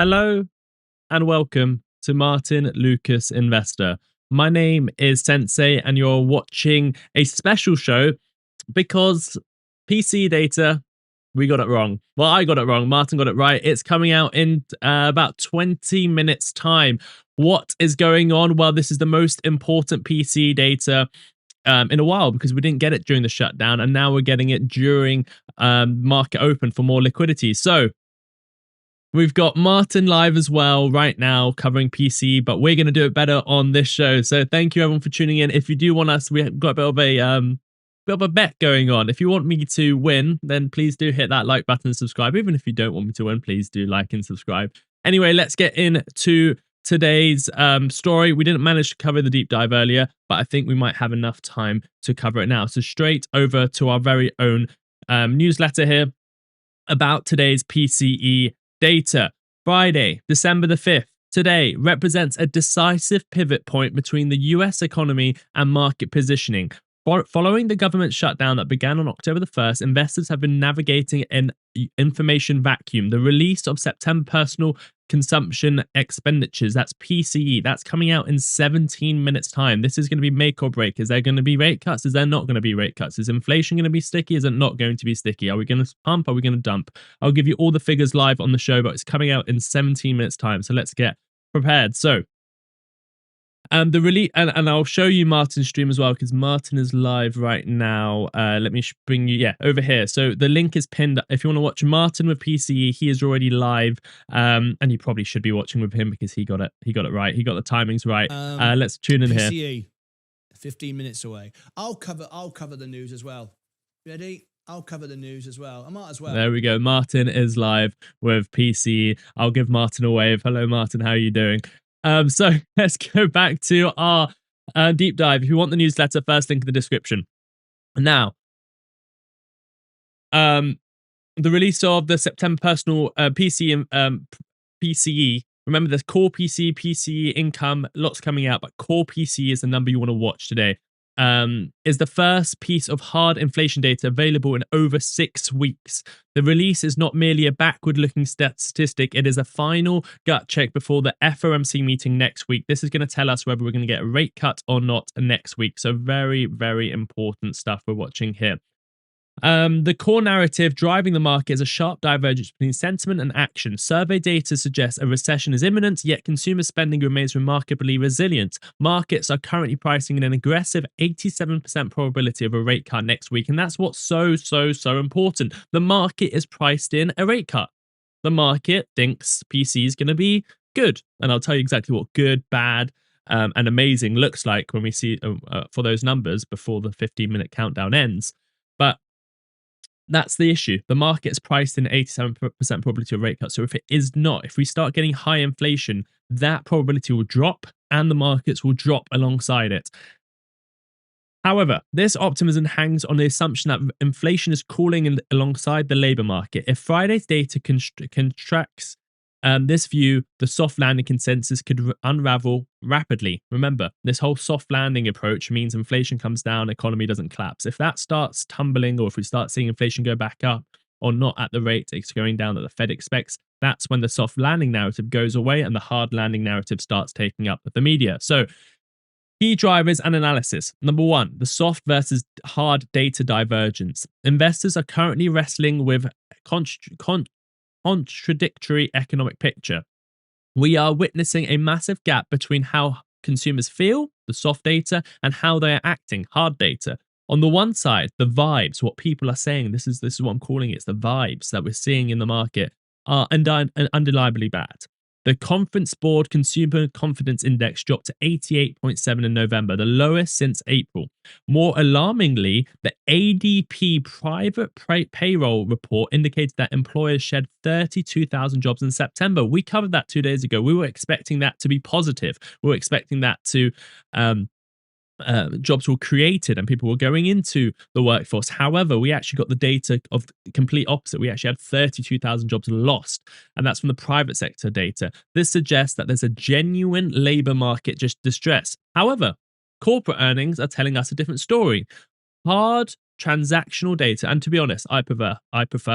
Hello and welcome to Martyn Lucas Investor. My name is Sensei and you're watching a special show because PCE data, we got it wrong. Well, I got it wrong. Martyn got it right. It's coming out in about 20 minutes time. What is going on? Well, this is the most important PCE data in a while because we didn't get it during the shutdown and now we're getting it during market open for more liquidity. So we've got Martyn live as well right now covering PCE, but we're going to do it better on this show. So thank you everyone for tuning in. If you do want us, we've got a bit of a bet going on. If you want me to win, then please do hit that like button and subscribe. Even if you don't want me to win, please do like and subscribe. Anyway, let's get into today's story. We didn't manage to cover the deep dive earlier, but I think we might have enough time to cover it now. So straight over to our very own newsletter here about today's PCE data. Friday, December the 5th, today represents a decisive pivot point between the US economy and market positioning. Following the government shutdown that began on October the 1st, investors have been navigating an information vacuum. The release of September Personal Consumption Expenditures, that's PCE, that's coming out in 17 minutes time. This is going to be make or break. Is there going to be rate cuts? Is there not going to be rate cuts? Is inflation going to be sticky? Is it not going to be sticky? Are we going to pump? Are we going to dump? I'll give you all the figures live on the show, but it's coming out in 17 minutes time. So let's get prepared. So the release, and I'll show you Martyn's stream as well because Martyn is live right now. Let me bring you, over here. So the link is pinned. If you want to watch Martyn with PCE, he is already live, and you probably should be watching with him because he got it right. He got the timings right. Let's tune in PCE, here. 15 minutes away. I'll cover the news as well. Ready? I'll cover the news as well. I might as well. There we go. Martyn is live with PCE. I'll give Martyn a wave. Hello, Martyn. How are you doing? So let's go back to our deep dive. If you want the newsletter, first link in the description. Now, the release of the September Personal PCE. Remember, there's Core PCE, PCE income, lots coming out, but Core PCE is the number you want to watch today. Is the first piece of hard inflation data available in over 6 weeks. The release is not merely a backward-looking statistic, it is a final gut check before the FOMC meeting next week. This is going to tell us whether we're going to get a rate cut or not next week. So very, very important stuff we're watching here. The core narrative driving the market is a sharp divergence between sentiment and action. Survey data suggests a recession is imminent, yet consumer spending remains remarkably resilient. Markets are currently pricing in an aggressive 87% probability of a rate cut next week, and that's what's so important. The market is priced in a rate cut. The market thinks PC is going to be good, and I'll tell you exactly what good, bad, and amazing looks like when we see for those numbers before the 15-minute countdown ends. But that's the issue. The market's priced in 87% probability of rate cut. So if it is not, if we start getting high inflation, that probability will drop and the markets will drop alongside it. However, this optimism hangs on the assumption that inflation is cooling alongside the labor market. If Friday's data contracts this view, the soft landing consensus could unravel rapidly. Remember, this whole soft landing approach means inflation comes down, economy doesn't collapse. If that starts tumbling, or if we start seeing inflation go back up, or not at the rate it's going down that the Fed expects, that's when the soft landing narrative goes away and the hard landing narrative starts taking up with the media. So, key drivers and analysis. Number one, the soft versus hard data divergence. Investors are currently wrestling with contradictory economic picture. We are witnessing a massive gap between how consumers feel, the soft data, and how they are acting, hard data. On the one side, the vibes, what people are saying, this is what I'm calling it, it's the vibes that we're seeing in the market are undeniably bad. The Conference Board Consumer Confidence Index dropped to 88.7 in November, the lowest since April. More alarmingly, the ADP private payroll report indicated that employers shed 32,000 jobs in September. We covered that 2 days ago. We were expecting that to be positive. We were expecting that to jobs were created and people were going into the workforce. However, we actually got the data of the complete opposite. We actually had 32,000 jobs lost, and that's from the private sector data. This suggests that there's a genuine labor market distress. However, corporate earnings are telling us a different story. Hard transactional data, and to be honest, I prefer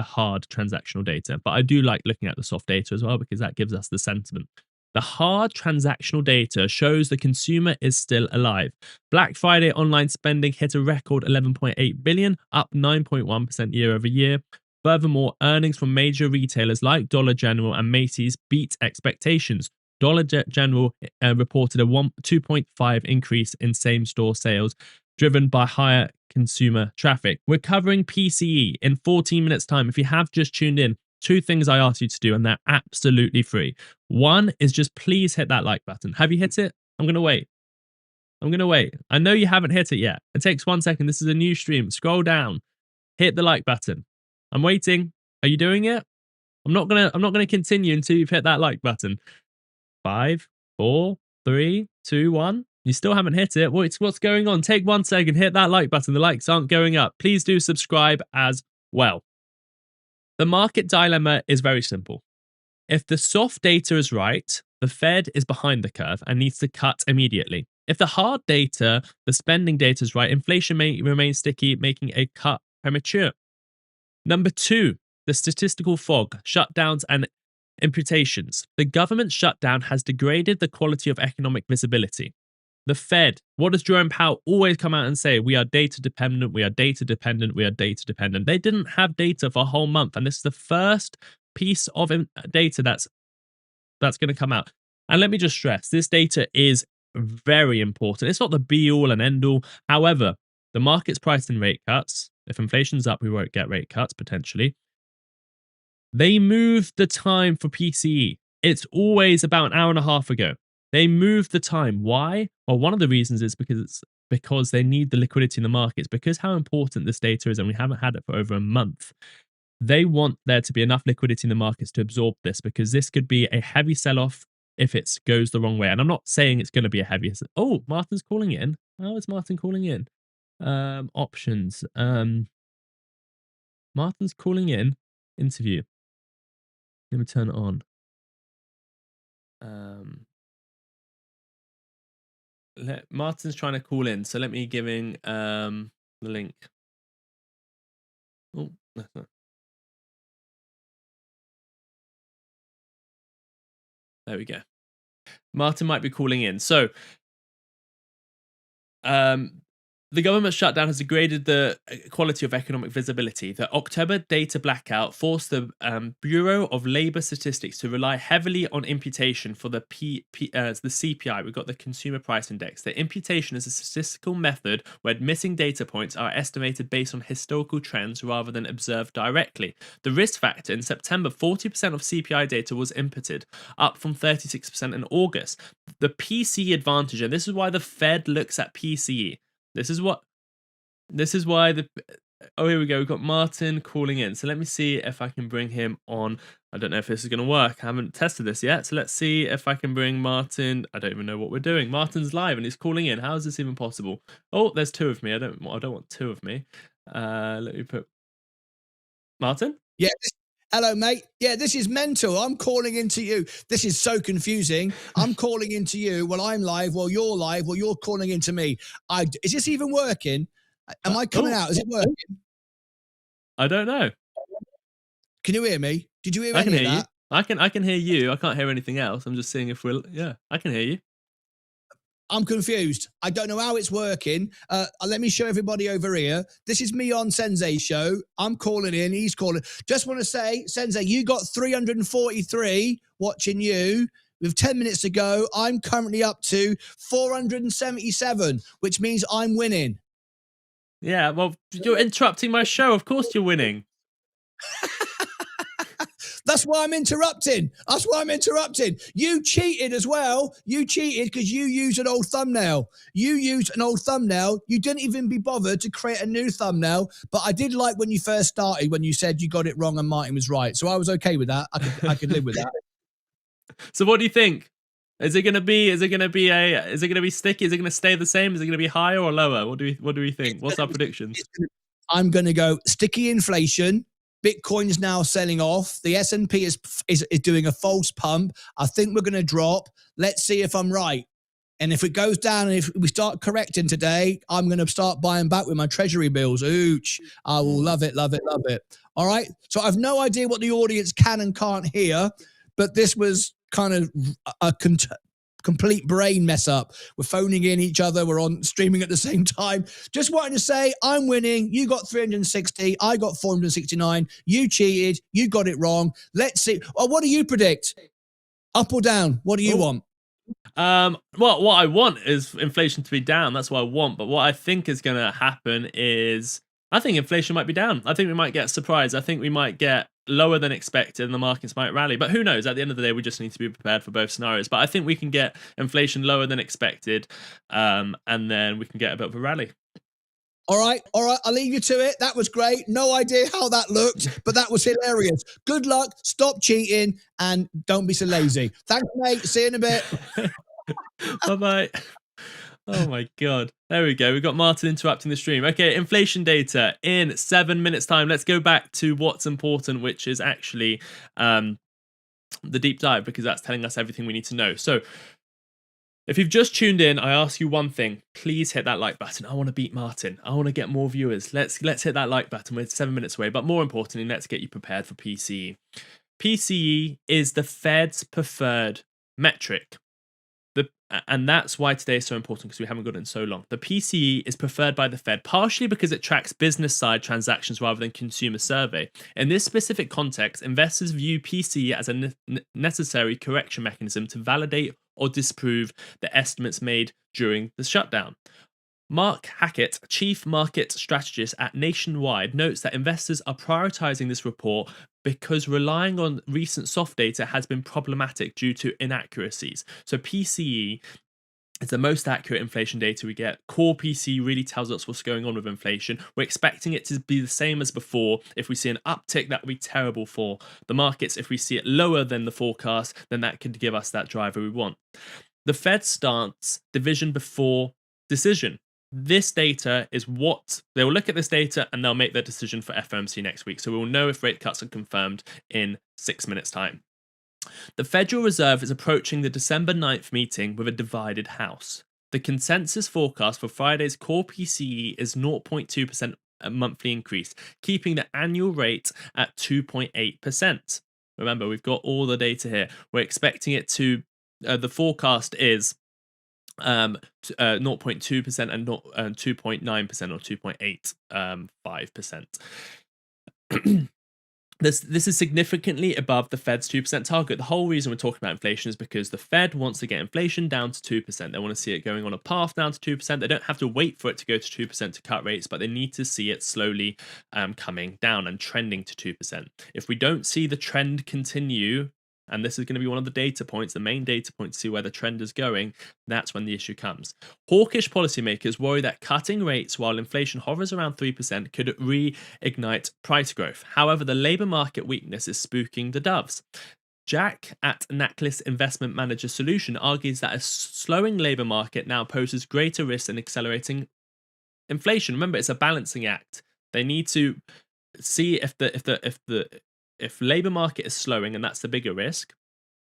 hard transactional data, but I do like looking at the soft data as well because that gives us the sentiment. The hard transactional data shows the consumer is still alive. Black Friday online spending hit a record 11.8 billion, up 9.1% year over year. Furthermore, earnings from major retailers like Dollar General and Macy's beat expectations. Dollar General reported a 2.5 increase in same-store sales, driven by higher consumer traffic. We're covering PCE in 14 minutes time. If you have just tuned in, 2 things I asked you to do, and they're absolutely free. One is just please hit that like button. Have you hit it? I'm going to wait. I know you haven't hit it yet. It takes 1 second. This is a new stream. Scroll down. Hit the like button. I'm waiting. Are you doing it? I'm not gonna continue until you've hit that like button. 5, 4, 3, 2, 1. You still haven't hit it. What's going on? Take 1 second. Hit that like button. The likes aren't going up. Please do subscribe as well. The market dilemma is very simple. If the soft data is right, the Fed is behind the curve and needs to cut immediately. If the hard data, the spending data is right, inflation may remain sticky, making a cut premature. Number 2, the statistical fog, shutdowns and imputations. The government shutdown has degraded the quality of economic visibility. The Fed, what does Jerome Powell always come out and say? We are data dependent, we are data dependent, we are data dependent. They didn't have data for a whole month, and this is the first piece of data that's going to come out. And let me just stress, this data is very important. It's not the be-all and end-all. However, the market's priced in rate cuts. If inflation's up, we won't get rate cuts, potentially. They moved the time for PCE. It's always about an hour and a half ago. They moved the time. Why? Well, one of the reasons is because they need the liquidity in the markets, because how important this data is, and we haven't had it for over a month. They want there to be enough liquidity in the markets to absorb this, because this could be a heavy sell-off if it goes the wrong way. And I'm not saying it's going to be a heavy... Oh, Martyn's calling in. How is Martyn calling in? Options. Martyn's calling in. Interview. Let me turn it on. Martyn's trying to call in, so let me give him the link. Oh, that's not. There we go. Martyn might be calling in. So, the government shutdown has degraded the quality of economic visibility. The October data blackout forced the Bureau of Labor Statistics to rely heavily on imputation for the CPI. We've got the Consumer Price Index. The imputation is a statistical method where missing data points are estimated based on historical trends rather than observed directly. The risk factor in September, 40% of CPI data was imputed, up from 36% in August. The PCE advantage, and this is why the Fed looks at PCE. This is why oh, here we go. We've got Martyn calling in. So let me see if I can bring him on. I don't know if this is going to work. I haven't tested this yet. So let's see if I can bring Martyn. I don't even know what we're doing. Martyn's live and he's calling in. How is this even possible? Oh, there's 2 of me. I don't want 2 of me. Let me put Martyn. Yeah. Hello, mate. Yeah, this is mental. I'm calling into you. This is so confusing. I'm calling into you while I'm live, while you're live, while you're calling into me. Is this even working? Am I coming out? Is it working? I don't know. Can you hear me? Did you hear I can any hear of you. that? I can hear you. I can't hear anything else. I'm just seeing if we're... Yeah, I can hear you. I'm confused. I don't know how it's working. Let me show everybody over here. This is me on Sensei's show. I'm calling in. He's calling. Just want to say, Sensei, you got 343 watching you. With 10 minutes to go, I'm currently up to 477, which means I'm winning. Yeah, well, you're interrupting my show. Of course you're winning. That's why I'm interrupting. You cheated as well. You cheated because you used an old thumbnail. You didn't even be bothered to create a new thumbnail. But I did like when you first started, when you said you got it wrong and Martyn was right. So I was okay with that. I could live with that. So what do you think? Is it gonna be sticky? Is it gonna stay the same? Is it gonna be higher or lower? What do we think? What's our predictions? I'm gonna go sticky inflation. Bitcoin's now selling off. The S&P is doing a false pump. I think we're going to drop. Let's see if I'm right. And if it goes down and if we start correcting today, I'm going to start buying back with my treasury bills. Ooch. I will love it, love it, love it. All right. So I've no idea what the audience can and can't hear, but this was kind of a complete brain mess up. We're phoning in each other. We're on streaming at the same time. Just wanted to say I'm winning. You got 360. I got 469. You cheated. You got it wrong. Let's see. Well, what do you predict? Up or down? What do you want? Well, what I want is inflation to be down. That's what I want. But what I think is going to happen is I think inflation might be down. I think we might get surprised. I think we might get lower than expected and the markets might rally. But who knows? At the end of the day, we just need to be prepared for both scenarios. But I think we can get inflation lower than expected, and then we can get a bit of a rally. All right. I'll leave you to it. That was great. No idea how that looked, but that was hilarious. Good luck. Stop cheating and don't be so lazy. Thanks, mate. See you in a bit. Bye-bye. Oh my God. There we go. We've got Martyn interrupting the stream. Okay, inflation data in 7 minutes time. Let's go back to what's important, which is actually the deep dive, because that's telling us everything we need to know. So if you've just tuned in, I ask you one thing. Please hit that like button. I want to beat Martyn. I want to get more viewers. Let's hit that like button. We're 7 minutes away. But more importantly, let's get you prepared for PCE. PCE is the Fed's preferred metric. And that's why today is so important, because we haven't got it in so long. The PCE is preferred by the Fed partially because it tracks business side transactions rather than consumer survey. In this specific context, investors view PCE as a necessary correction mechanism to validate or disprove the estimates made during the shutdown. Mark Hackett, chief market strategist at Nationwide, notes that investors are prioritizing this report because relying on recent soft data has been problematic due to inaccuracies. So PCE is the most accurate inflation data we get. Core PCE really tells us what's going on with inflation. We're expecting it to be the same as before. If we see an uptick, that would be terrible for the markets. If we see it lower than the forecast, then that could give us that driver we want. The Fed stance division before decision. This data is what they will look at this data and they'll make their decision for FOMC next week. So we will know if rate cuts are confirmed in 6 minutes' time. The Federal Reserve is approaching the December 9th meeting with a divided house. The consensus forecast for Friday's core PCE is 0.2% monthly increase, keeping the annual rate at 2.8%. Remember, we've got all the data here. We're expecting it to, the forecast is 0.2% and 2.9% or 2.85%. This is significantly above the Fed's 2% target. The whole reason we're talking about inflation is because the Fed wants to get inflation down to 2%. They want to see it going on a path down to 2%. They don't have to wait for it to go to 2% to cut rates, but they need to see it slowly coming down and trending to 2%. If we don't see the trend continue, and this is going to be one of the data points, the main data point to see where the trend is going, that's when the issue comes. Hawkish policymakers worry that cutting rates while inflation hovers around 3% could reignite price growth. However, the labour market weakness is spooking the doves. Jack at Natclis Investment Manager Solution argues that a slowing labour market now poses greater risk than accelerating inflation. Remember, it's a balancing act. They need to see if labour market is slowing, and that's the bigger risk,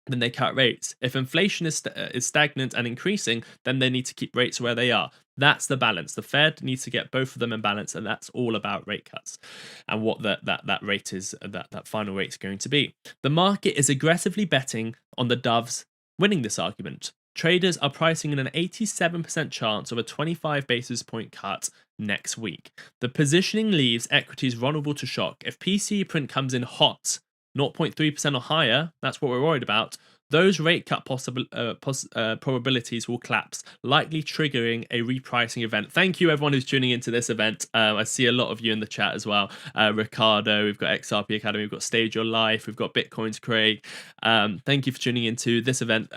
then they cut rates. If inflation is stagnant and increasing, then they need to keep rates where they are. That's the balance. The Fed needs to get both of them in balance, and that's all about rate cuts and what that rate is, that final rate is going to be. The market is aggressively betting on the doves winning this argument. Traders are pricing in an 87% chance of a 25 basis point cut next week. The positioning leaves equities vulnerable to shock. If PCE print comes in hot, 0.3% or higher, that's what we're worried about, those rate cut probabilities will collapse, likely triggering a repricing event. Thank you everyone who's tuning into this event. I see a lot of you in the chat as well. Ricardo, we've got XRP Academy, we've got Stage Your Life, we've got Bitcoins Craig. Thank you for tuning into this event.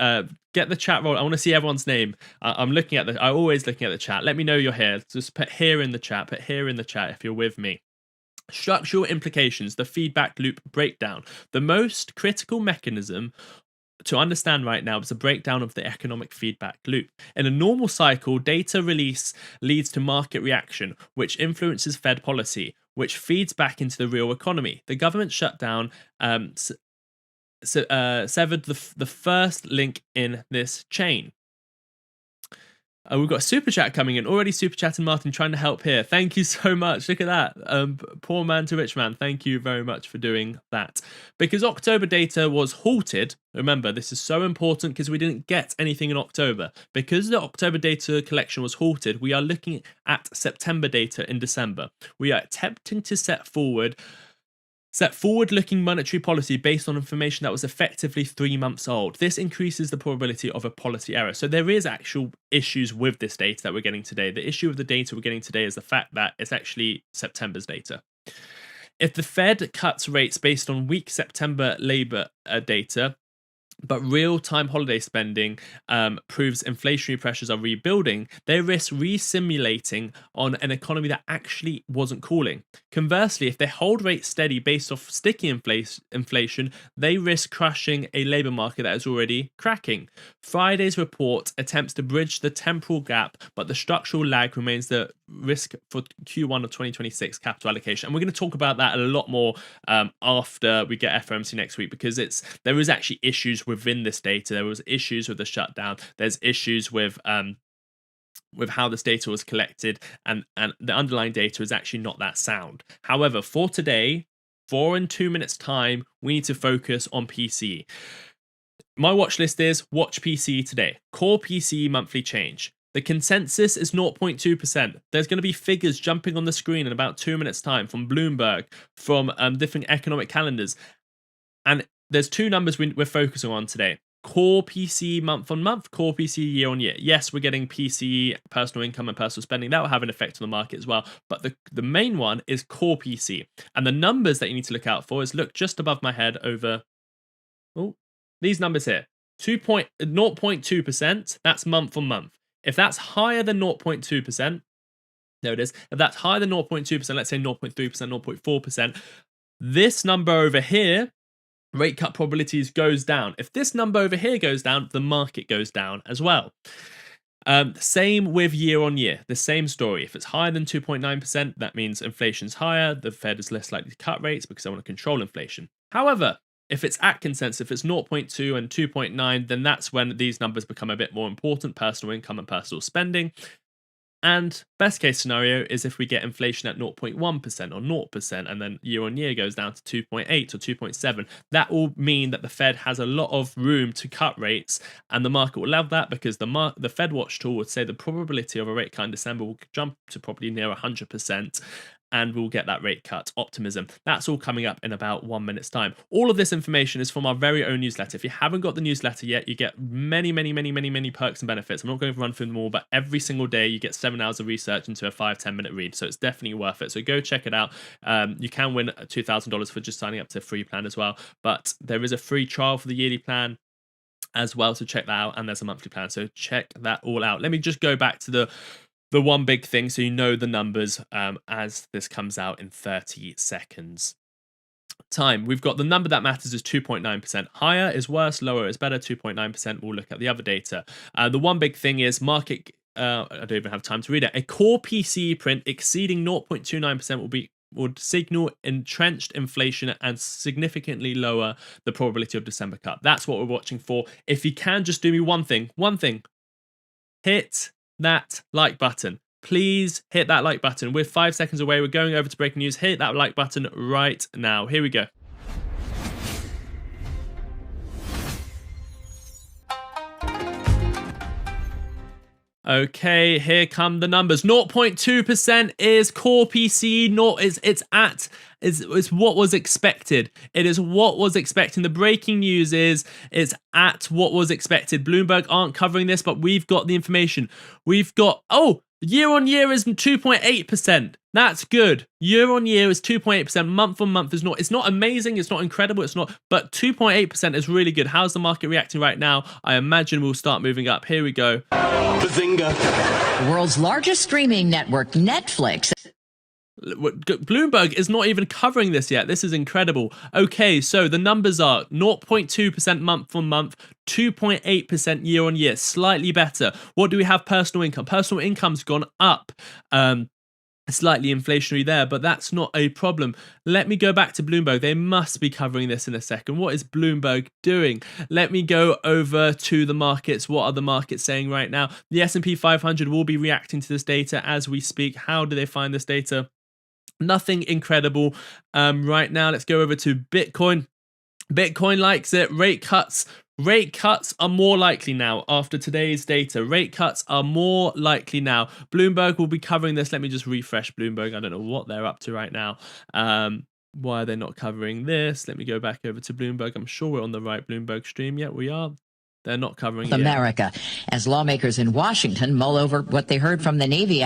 Get the chat roll. I want to see everyone's name. I'm always looking at the chat. Let me know you're here. Just put here in the chat. Put here in the chat if you're with me. Structural implications, the feedback loop breakdown. The most critical mechanism to understand right now is a breakdown of the economic feedback loop. In a normal cycle, data release leads to market reaction, which influences Fed policy, which feeds back into the real economy. The government shutdown severed the first link in this chain. We've got a super chat coming in. Already super chatting, Martyn, trying to help here. Thank you so much. Look at that. Poor man to rich man. Thank you very much for doing that. Because October data was halted. Remember, this is so important because we didn't get anything in October. Because the October data collection was halted, we are looking at September data in December. We are attempting to set forward-looking monetary policy based on information that was effectively 3 months old. This increases the probability of a policy error. So there is actual issues with this data that we're getting today. The issue with the data we're getting today is the fact that it's actually September's data. If the Fed cuts rates based on weak September labor data, but real-time holiday spending proves inflationary pressures are rebuilding, they risk re-simulating on an economy that actually wasn't cooling. Conversely, if they hold rates steady based off sticky inflation, they risk crushing a labour market that is already cracking. Friday's report attempts to bridge the temporal gap, but the structural lag remains the risk for Q1 of 2026 capital allocation. And we're going to talk about that a lot more after we get FOMC next week, because there is actually issues within this data. There was issues with the shutdown. There's issues with how this data was collected, and the underlying data is actually not that sound. However, for today, 4 and 2 minutes time, we need to focus on PCE. My watch list is watch PCE today. Core PCE monthly change. The consensus is 0.2%. There's going to be figures jumping on the screen in about 2 minutes time from Bloomberg, from different economic calendars. And there's two numbers we're focusing on today. Core PCE month on month, core PCE year on year. Yes, we're getting PCE, personal income and personal spending. That will have an effect on the market as well. But the main one is core PCE. And the numbers that you need to look out for is, look just above my head over these numbers here. 0.2%, that's month on month. If that's higher than 0.2%, there it is. If that's higher than 0.2%, let's say 0.3%, 0.4%, this number over here, rate cut probabilities, goes down. If this number over here goes down, the market goes down as well. Same with year on year, the same story. If it's higher than 2.9%, that means inflation's higher. The Fed is less likely to cut rates because they want to control inflation. However, if it's at consensus, if it's 0.2 and 2.9, then that's when these numbers become a bit more important, personal income and personal spending. And best case scenario is if we get inflation at 0.1% or 0%, and then year on year goes down to 2.8 or 2.7. That will mean that the Fed has a lot of room to cut rates, and the market will love that, because the Fed Watch tool would say the probability of a rate cut in December will jump to probably near 100%. And we'll get that rate cut optimism. That's all coming up in about 1 minute's time. All of this information is from our very own newsletter. If you haven't got the newsletter yet, you get many perks and benefits. I'm not going to run through them all, but every single day you get 7 hours of research into a 5-10 minute read. So it's definitely worth it. So go check it out. You can win $2,000 for just signing up to a free plan as well. But there is a free trial for the yearly plan as well, so check that out. And there's a monthly plan. So check that all out. Let me just go back to the one big thing, so you know the numbers as this comes out in 30 seconds time. We've got the number that matters is 2.9%. Higher is worse, lower is better. 2.9%. We'll look at the other data. The one big thing is market. I don't even have time to read it. A core PCE print exceeding 0.29% would signal entrenched inflation and significantly lower the probability of December cut. That's what we're watching for. If you can just do me one thing, hit that like button. Please hit that like button. We're 5 seconds away. We're going over to breaking news. Hit that like button right now. Here we go. Okay, here come the numbers. 0.2% is core PCE. It's what was expected. It is what was expected. The breaking news is it's at what was expected. Bloomberg aren't covering this, but we've got the information. We've got, year on year is 2.8%. That's good. Year on year is 2.8%. Month on month is not. It's not amazing. It's not incredible. It's not. But 2.8% is really good. How's the market reacting right now? I imagine we'll start moving up. Here we go. Bazinga. The world's largest streaming network, Netflix. Bloomberg is not even covering this yet. This is incredible. Okay, so the numbers are 0.2% month on month, 2.8% year on year, slightly better. What do we have? Personal income. Personal income's gone up. slightly inflationary there, but that's not a problem. Let me go back to Bloomberg. They must be covering this in a second. What is Bloomberg doing? Let me go over to the markets. What are the markets saying right now? The S&P 500 will be reacting to this data as we speak. How do they find this data? Nothing incredible right now. Let's go over to Bitcoin. Bitcoin likes it. Rate cuts are more likely now after today's data. Rate cuts are more likely now. Bloomberg will be covering this. Let me just refresh Bloomberg. I don't know what they're up to right now. Why are they not covering this? Let me go back over to Bloomberg. I'm sure we're on the right Bloomberg stream. Yeah, we are. They're not covering it America, as lawmakers in Washington mull over what they heard from the Navy.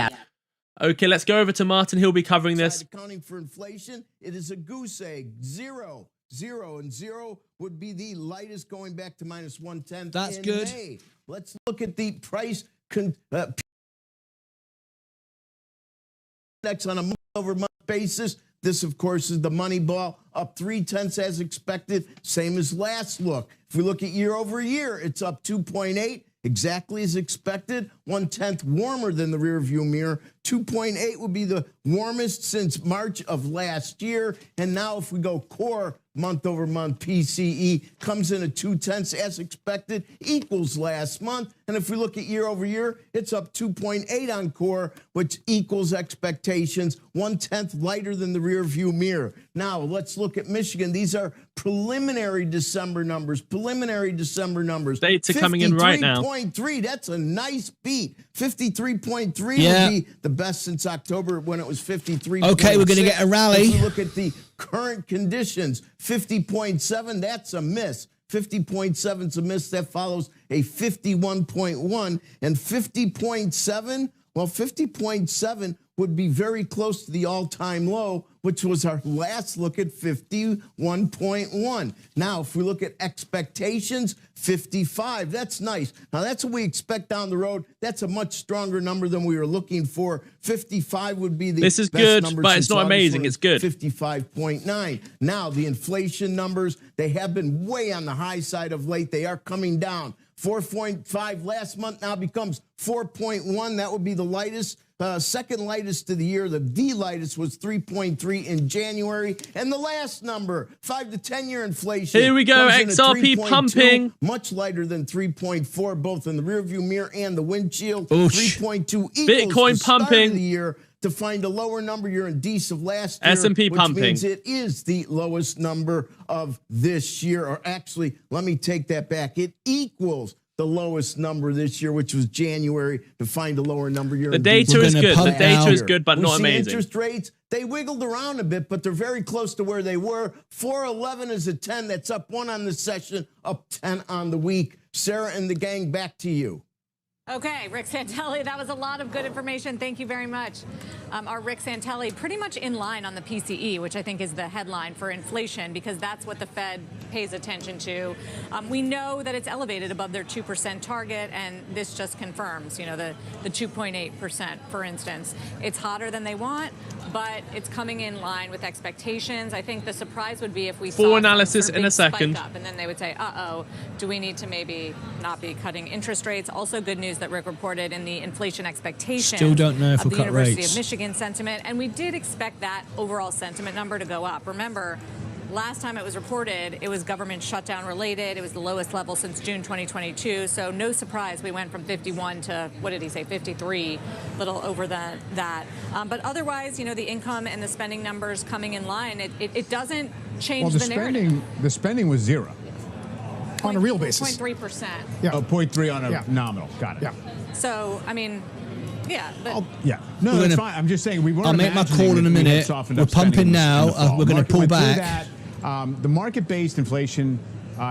Okay, let's go over to Martyn. He'll be covering this. Accounting for inflation, it is a goose egg. Zero, and zero would be the lightest, going back to minus 1/10. That's good. May. Let's look at the price index on a month-over-month basis. This, of course, is the money ball, up 0.3 as expected, same as last look. If we look at year over year, it's up 2.8. Exactly as expected, 1/10 warmer than the rear view mirror. 2.8 would be the warmest since March of last year. And now if we go core month over month, PCE comes in at 0.2 as expected, equals last month. And if we look at year over year, it's up 2.8 on core, which equals expectations, 1/10 lighter than the rear view mirror. Now let's look at Michigan. These are preliminary December numbers. Data coming in right now. 53.3, that's a nice beat. 53.3 Yeah. would be the best since October when it was 53. Okay, we're going to get a rally. If we look at the current conditions, 50.7, that's a miss. 50.7 is a miss. That follows a 51.1. And 50.7, well, 50.7 would be very close to the all-time low, which was our last look at 51.1. Now, if we look at expectations, 55, that's nice. Now, that's what we expect down the road. That's a much stronger number than we were looking for. 55 would be the This is best good, number but it's since not August amazing. when It's good. 55.9. Now, the inflation numbers, they have been way on the high side of late. They are coming down. 4.5 last month now becomes 4.1. That would be the lightest. Second lightest of the year. The lightest was 3.3 in January. And the last number, 5 to 10 year inflation. Here we go, comes in at XRP 3.2, pumping. much lighter than 3.4, both in the rearview mirror and the windshield. Oosh. 3.2 equals Bitcoin the start pumping. of the year. To find a lower number, you're in Dece of last year, S&P which pumping. means it is the lowest number of this year. Or actually, let me take that back. It equals the lowest number this year, which was January. To find a lower number, you're The in data Dece. is gonna good. The pump data out. is good, but We not see amazing. interest rates, they wiggled around a bit, but they're very close to where they were. 4.11 is a 10. That's up 1 on the session, up 10 on the week. Sarah and the gang, back to you. Okay, Rick Santelli, that was a lot of good information. Thank you very much. Our Rick Santelli pretty much in line on the PCE, which I think is the headline for inflation, because that's what the Fed pays attention to. We know that it's elevated above their 2% target, and this just confirms, the 2.8%, for instance. It's hotter than they want, but it's coming in line with expectations. I think the surprise would be if we saw analysis some in a second. spike up, and then they would say, uh-oh, do we need to maybe not be cutting interest rates? Also good news that Rick reported in the inflation expectations Still don't know if of we'll the cut University rates. of Michigan sentiment, and we did expect that overall sentiment number to go up. Remember, last time it was reported, it was government shutdown related. It was the lowest level since June 2022. So no surprise, we went from 51 to, what did he say, 53, little over that. But otherwise, the income and the spending numbers coming in line, it doesn't change the narrative. The spending was zero. On a real basis. 0.3%. Yeah. Oh, 0.3 on a Yeah. nominal. Got it. Yeah. So, yeah, but Yeah. No, We're that's gonna- fine. I'm just saying we weren't I'll make my imagining call in a that we had minute. softened We're up spending pumping in the now. fall. We're gonna Market pull went through back. that. The market-based inflation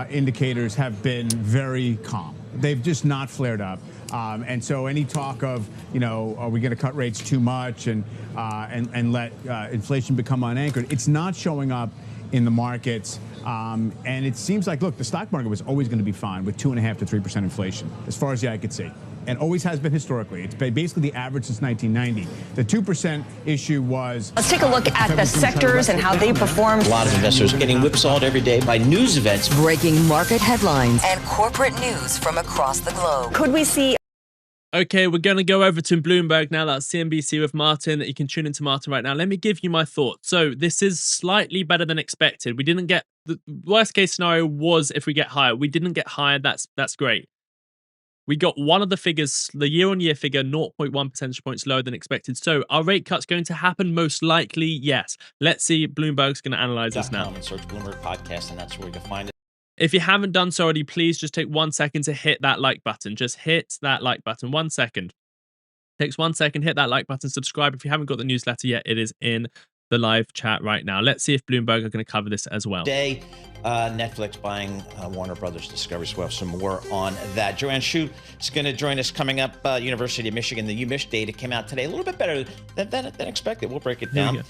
indicators have been very calm. They've just not flared up. And so any talk of, are we going to cut rates too much and let inflation become unanchored, it's not showing up in the markets. And it seems like, look, the stock market was always going to be fine with 2.5 to 3% inflation, as far as the eye could see, and always has been historically. It's been basically the average since 1990. The 2% issue was... Let's take a look at the sectors and how they performed. A lot of investors are getting whipsawed every day by news events. Breaking market headlines. And corporate news from across the globe. Could we see Okay, we're going to go over to Bloomberg now. That's CNBC with Martyn. You can tune into Martyn right now. Let me give you my thoughts. So this is slightly better than expected. We didn't get, the worst case scenario was if we get higher. We didn't get higher. That's great. We got one of the figures, the year-on-year figure, 0.1 percentage points lower than expected. So are rate cuts going to happen? Most likely, yes. Let's see. Bloomberg's going to analyze this now. And search Bloomberg Podcast, and that's where you can find it. If you haven't done so already, please just take 1 second to hit that like button. Just hit that like button. 1 second. Takes 1 second. Hit that like button. Subscribe. If you haven't got the newsletter yet, it is in the live chat right now. Let's see if Bloomberg are going to cover this as well. Today, Netflix buying Warner Brothers Discovery. So we'll have some more on that. Joanne Shu is going to join us coming up. University of Michigan, the UMich data came out today. A little bit better than expected. We'll break it down.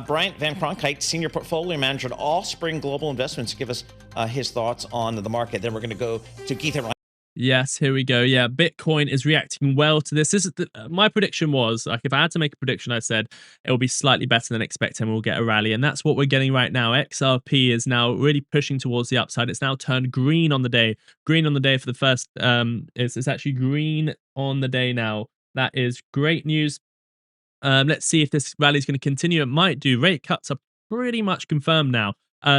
Bryant Van Cronkite, Senior Portfolio Manager at Allspring Global Investments, give us his thoughts on the market. Then we're going to go to Geetha Ryan. Yes, here we go. Yeah, Bitcoin is reacting well to this. This is my prediction was, like, if I had to make a prediction, I said it will be slightly better than expected and we'll get a rally. And that's what we're getting right now. XRP is now really pushing towards the upside. It's now turned green on the day. Green on the day for the first, it's actually green on the day now. That is great news. Let's see if this rally is going to continue. It might do. Rate cuts are pretty much confirmed now.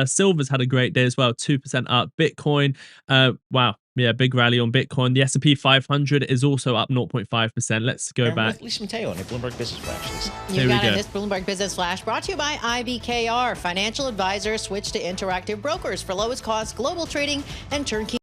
Silver's had a great day as well, 2% up. Bitcoin, wow, yeah, big rally on Bitcoin. The S&P 500 is also up 0.5%. Let's go back. Lisa Mateo on the Bloomberg Business Flash. You got it. This Bloomberg Business Flash brought to you by IBKR. Financial advisors switch to Interactive Brokers for lowest cost global trading and turnkey.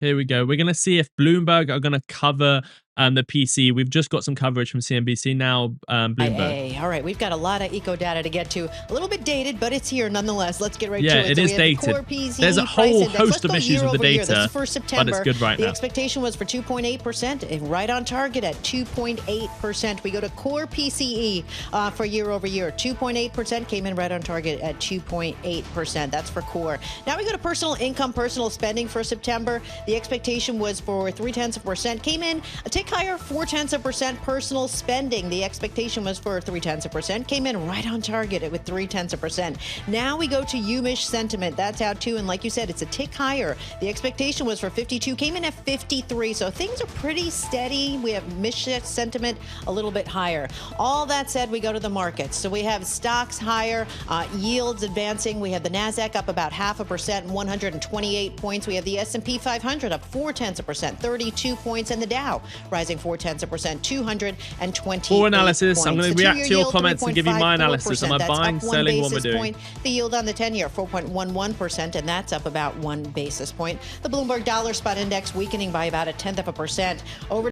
Here we go. We're going to see if Bloomberg are going to cover the PCE. We've just got some coverage from CNBC now. Bloomberg. Hey, all right, we've got a lot of eco data to get to. A little bit dated, but it's here nonetheless. Let's get right to it. Yeah, it is dated. There's a whole host of issues with the data, this is for September. But it's good right now. The expectation was for 2.8%, right on target at 2.8%. We go to core PCE for year over year. 2.8% came in right on target at 2.8%. That's for core. Now we go to personal income, personal spending for September. The expectation was for 0.3%, came in a tick higher, 0.4% personal spending. The expectation was for 0.3%, came in right on target with 0.3%. Now we go to UMich sentiment. That's out too, and like you said, it's a tick higher. The expectation was for 52, came in at 53. So things are pretty steady. We have UMich sentiment a little bit higher. All that said, we go to the markets. So we have stocks higher, yields advancing. We have the Nasdaq up about 0.5%, 128 points. We have the S&P 500 up 0.4%, 32 points, and the Dow rising 0.4%, 220. For analysis, points. I'm going to react to your comments and give you my analysis. Am I buying, selling, what we're doing? Point. The yield on the 10-year, 4.11%, and that's up about 1 basis point. The Bloomberg Dollar Spot Index weakening by about 0.1%. Over.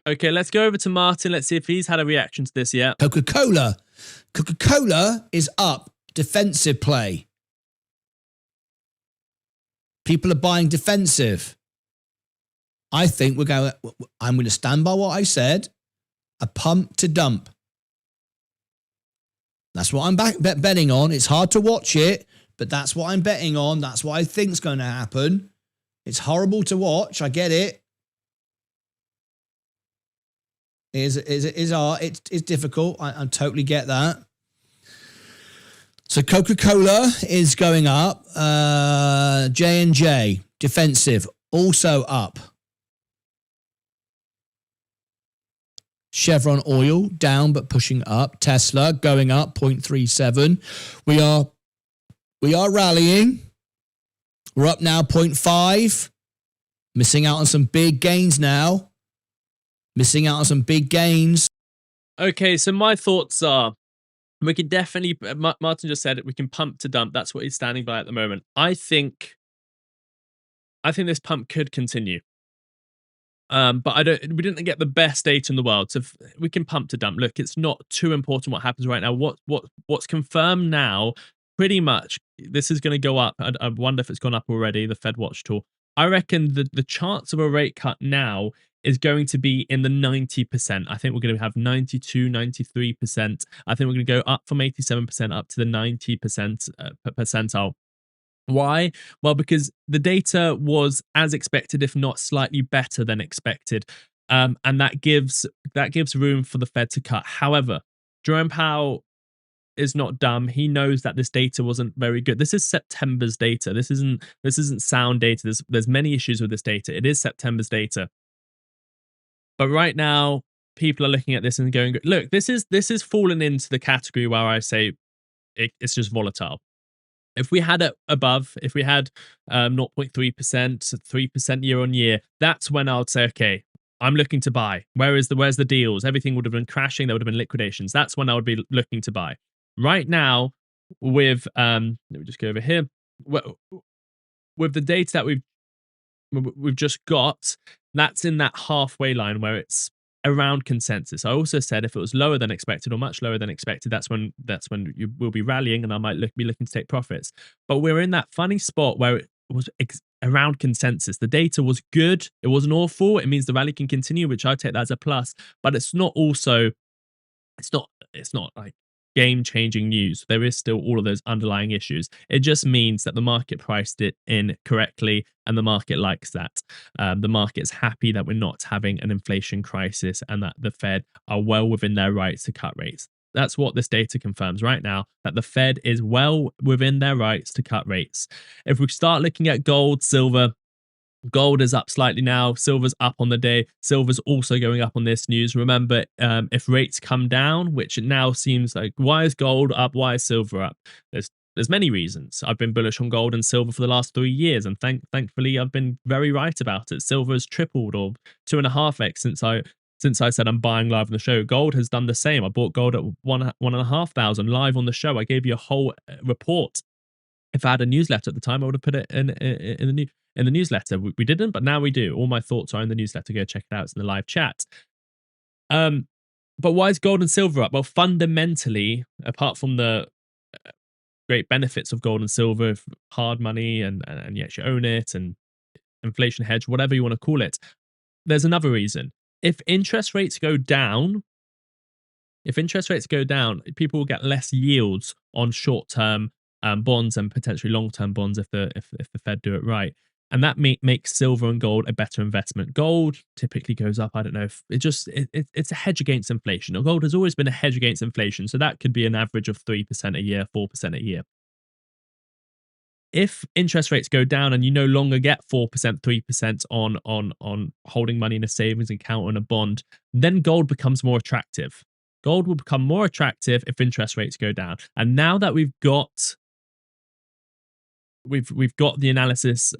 Okay, let's go over to Martyn. Let's see if he's had a reaction to this yet. Coca-Cola is up. Defensive play. People are buying defensive. I think I'm going to stand by what I said. A pump to dump. That's what I'm betting on. It's hard to watch it, but that's what I'm betting on. That's what I think is going to happen. It's horrible to watch. I get it. It's difficult. I totally get that. So Coca-Cola is going up. J&J, defensive, also up. Chevron oil down but pushing up. Tesla going up 0.37. We are rallying. We're up now 0.5. Missing out on some big gains now. Okay, so my thoughts are we can definitely, Martyn just said it, we can pump to dump. That's what he's standing by at the moment. I think this pump could continue. But we didn't get the best data in the world, so we can pump to dump. Look, it's not too important what happens right now. What's confirmed now, pretty much, this is going to go up. I wonder if it's gone up already, the Fed Watch tool. I reckon the chance of a rate cut now is going to be in the 90%. I think we're going to have 92, 93%. I think we're going to go up from 87% up to the 90% percentile. Why? Well, because the data was as expected, if not slightly better than expected. And that gives room for the Fed to cut. However, Jerome Powell is not dumb. He knows that this data wasn't very good. This is September's data. This isn't sound data. There's many issues with this data. It is September's data. But right now, people are looking at this and going, look, this is fallen into the category where I say it's just volatile. If we had it above, if we had 0.3%, 3% year on year, that's when I would say, okay, I'm looking to buy. Where's the deals? Everything would have been crashing. There would have been liquidations. That's when I would be looking to buy. Right now, with let me just go over here. With the data that we've just got, that's in that halfway line where it's around consensus. I also said if it was lower than expected or much lower than expected, that's when you will be rallying and I might be looking to take profits. But we're in that funny spot where it was around consensus. The data was good. It wasn't awful. It means the rally can continue, which I take that as a plus. But it's not like game-changing news. There is still all of those underlying issues. It just means that the market priced it in correctly, and the market likes that. The market is happy that we're not having an inflation crisis and that the Fed are well within their rights to cut rates. That's what this data confirms right now, that the Fed is well within their rights to cut rates. If we start looking at gold, silver, gold is up slightly now. Silver's up on the day. Silver's also going up on this news. Remember, if rates come down, which it now seems like, why is gold up? Why is silver up? There's many reasons. I've been bullish on gold and silver for the last 3 years, and thankfully I've been very right about it. Silver has tripled or 2.5x since I said I'm buying live on the show. Gold has done the same. I bought gold at 1,500 live on the show. I gave you a whole report. If I had a newsletter at the time, I would have put it in the newsletter. We didn't, but now we do. All my thoughts are in the newsletter. Go check it out. It's in the live chat. But why is gold and silver up? Well, fundamentally, apart from the great benefits of gold and silver, hard money, and you actually own it, and inflation hedge, whatever you want to call it, there's another reason. If interest rates go down, people will get less yields on short-term bonds and potentially long-term bonds if the Fed do it right. And that makes silver and gold a better investment. Gold typically goes up. I don't know if it's a hedge against inflation. Gold has always been a hedge against inflation. So that could be an average of 3% a year, 4% a year. If interest rates go down and you no longer get 4%, 3% on holding money in a savings account or in a bond, then gold becomes more attractive. Gold will become more attractive if interest rates go down. And now that we've got the analysis,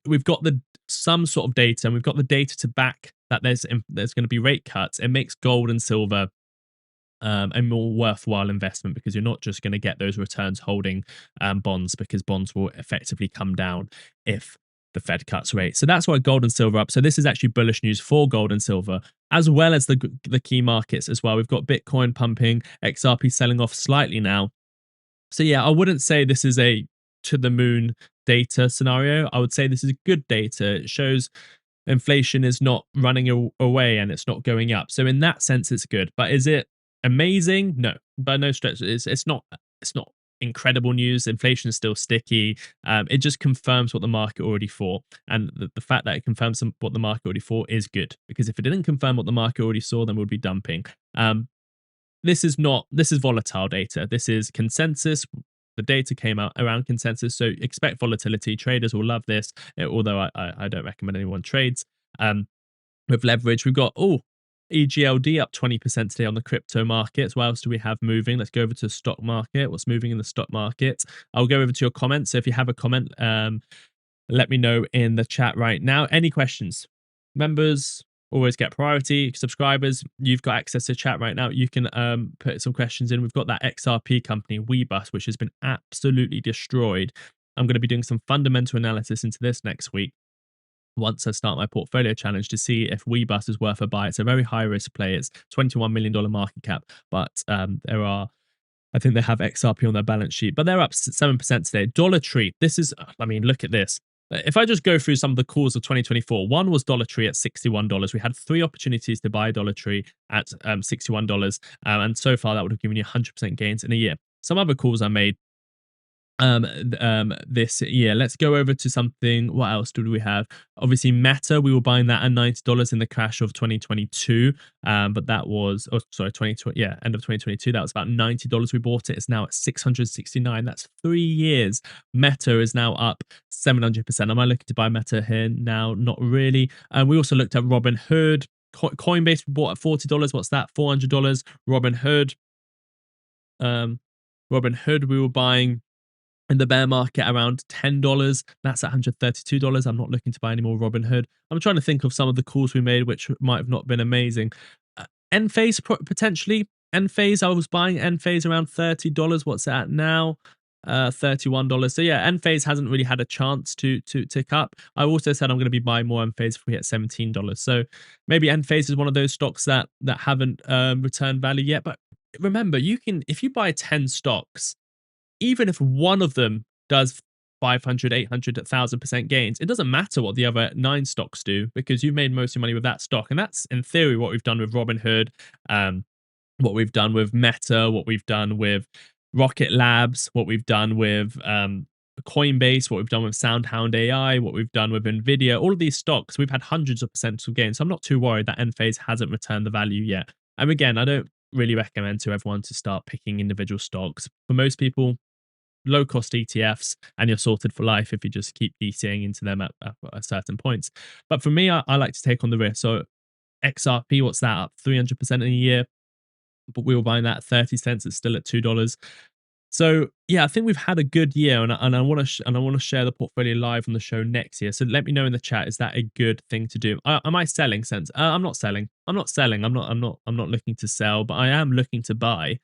we've got some sort of data, and we've got the data to back that there's going to be rate cuts. It makes gold and silver a more worthwhile investment, because you're not just going to get those returns holding bonds, because bonds will effectively come down if the Fed cuts rates. So that's why gold and silver are up. So this is actually bullish news for gold and silver, as well as the key markets as well. We've got Bitcoin pumping, XRP selling off slightly now. So yeah, I wouldn't say this is a to the moon data scenario. I would say this is good data. It shows inflation is not running away and it's not going up. So in that sense, it's good. But is it amazing? No, by no stretch. It's not incredible news. Inflation is still sticky. It just confirms what the market already thought, and the fact that it confirms what the market already thought is good, because if it didn't confirm what the market already saw, then we'd be dumping. This is volatile data. This is consensus. The data came out around consensus, so expect volatility. Traders will love this, although I don't recommend anyone trades. With leverage, we've got EGLD up 20% today on the crypto markets. What else do we have moving? Let's go over to the stock market. What's moving in the stock market? I'll go over to your comments. So if you have a comment, let me know in the chat right now. Any questions? Members always get priority. Subscribers, you've got access to chat right now. You can put some questions in. We've got that XRP company, Weebus, which has been absolutely destroyed. I'm going to be doing some fundamental analysis into this next week, once I start my portfolio challenge, to see if Weebus is worth a buy. It's a very high risk play. It's $21 million market cap, but I think they have XRP on their balance sheet, but they're up 7% today. Dollar Tree, look at this. If I just go through some of the calls of 2024, one was Dollar Tree at $61. We had 3 opportunities to buy Dollar Tree at $61, and so far that would have given you 100% gains in a year. Some other calls I made this year. Let's go over to something. What else do we have? Obviously Meta, we were buying that at $90 in the crash of 2022, but that was end of 2022. That was about $90 we bought it. It's now at $669. That's 3 years. Meta is now up 700%. Am I looking to buy Meta here now? Not really. We also looked at Robinhood. Coinbase we bought at $40. What's that? $400. Robinhood. Robinhood we were buying in the bear market around $10. That's at $132. I'm not looking to buy any more Robinhood. I'm trying to think of some of the calls we made which might have not been amazing. Enphase potentially. Enphase, I was buying Enphase around $30. What's it at now? $31. So yeah, Enphase hasn't really had a chance to tick up. I also said I'm going to be buying more Enphase if we hit $17. So maybe Enphase is one of those stocks that haven't returned value yet. But remember, you can, if you buy 10 stocks, even if one of them does 500, 800, 1,000% gains, it doesn't matter what the other 9 stocks do because you made most of your money with that stock. And that's in theory what we've done with Robinhood, what we've done with Meta, what we've done with Rocket Labs, what we've done with Coinbase, what we've done with SoundHound AI, what we've done with Nvidia. All of these stocks, we've had hundreds of percent of gains. So I'm not too worried that Enphase hasn't returned the value yet. And again, I don't really recommend to everyone to start picking individual stocks. For most people, low cost ETFs and you're sorted for life if you just keep DCing into them at certain points. But for me, I like to take on the risk. So XRP, what's that, up 300% in a year? But we were buying that at 30 cents. It's still at $2. So yeah, I think we've had a good year, and I want to share the portfolio live on the show next year. So let me know in the chat, is that a good thing to do? Am I selling? Sense? I'm not selling. I'm not looking to sell, but I am looking to buy.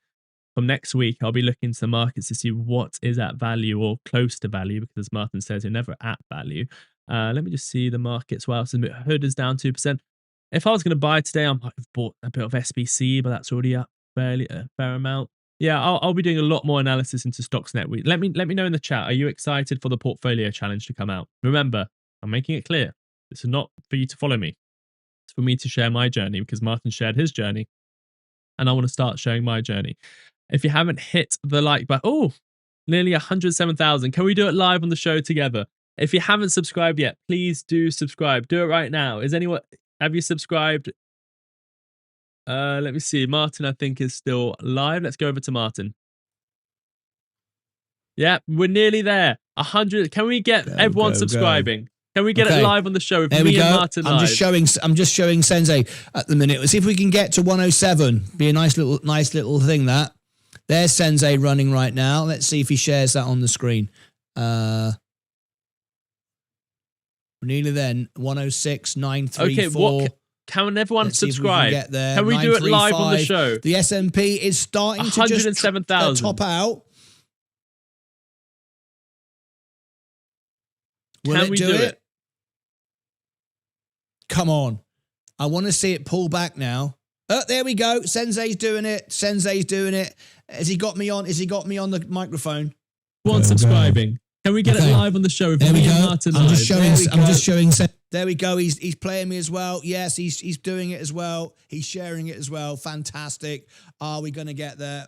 From next week, I'll be looking to the markets to see what is at value or close to value, because as Martyn says, you're never at value. Let me just see the markets. Well, so Hood is down 2%. If I was going to buy today, I might have bought a bit of SBC, but that's already up fairly a fair amount. Yeah, I'll be doing a lot more analysis into stocks next week. Let me know in the chat. Are you excited for the portfolio challenge to come out? Remember, I'm making it clear. This is not for you to follow me. It's for me to share my journey, because Martyn shared his journey, and I want to start sharing my journey. If you haven't hit the like button, nearly 107,000. Can we do it live on the show together? If you haven't subscribed yet, please do subscribe. Do it right now. Have you subscribed? Let me see. Martyn, I think, is still live. Let's go over to Martyn. Yeah, we're nearly there. 100. Can we get everyone subscribing? Can we get it live on the show with me and Martyn live? I'm just showing Sensei at the minute. Let's see if we can get to 107. Be a nice little thing that. There's Sensei running right now. Let's see if he shares that on the screen. We're nearly then. 106,934. Okay, can everyone subscribe? Can we do it live on the show? The S&P is starting to just top out. Can we do it? Come on. I want to see it pull back now. Oh, there we go. Sensei's doing it. Has he got me on? Has he got me on the microphone? Everyone subscribing. Can we get it live on the show with me and Martyn live? I'm just showing. There we go. He's playing me as well. Yes, he's doing it as well. He's sharing it as well. Fantastic. Are we going to get there?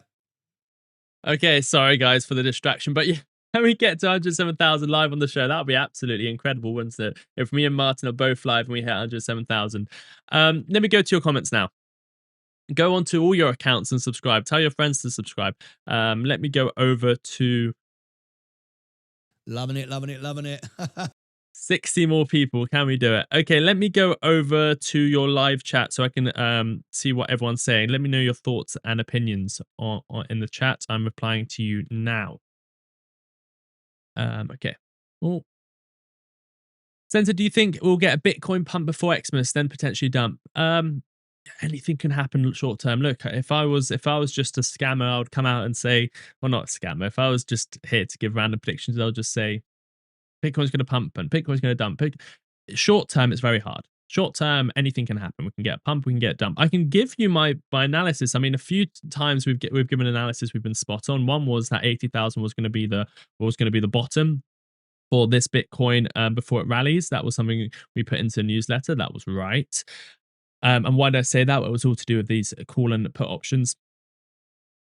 Okay, sorry guys for the distraction, but yeah, can we get to 107,000 live on the show? That would be absolutely incredible, wouldn't it? If me and Martyn are both live and we hit 107,000. Let me go to your comments now. Go onto all your accounts and subscribe. Tell your friends to subscribe. Let me go over to... Loving it. 60 more people. Can we do it? Okay, let me go over to your live chat so I can see what everyone's saying. Let me know your thoughts and opinions in the chat. I'm replying to you now. Okay. Oh. Sensei, do you think we'll get a Bitcoin pump before Xmas, then potentially dump? Anything can happen short term. Look, if I was just a scammer, I would come out and say, well, not a scammer. If I was just here to give random predictions, I'll just say Bitcoin's going to pump and Bitcoin's going to dump. Short term, it's very hard. Short term, anything can happen. We can get a pump, we can get a dump. I can give you my analysis. I mean, a few times we've given analysis, we've been spot on. One was that 80,000 was going to be the bottom for this Bitcoin before it rallies. That was something we put into a newsletter. That was right. And why did I say that? It was all to do with these call and put options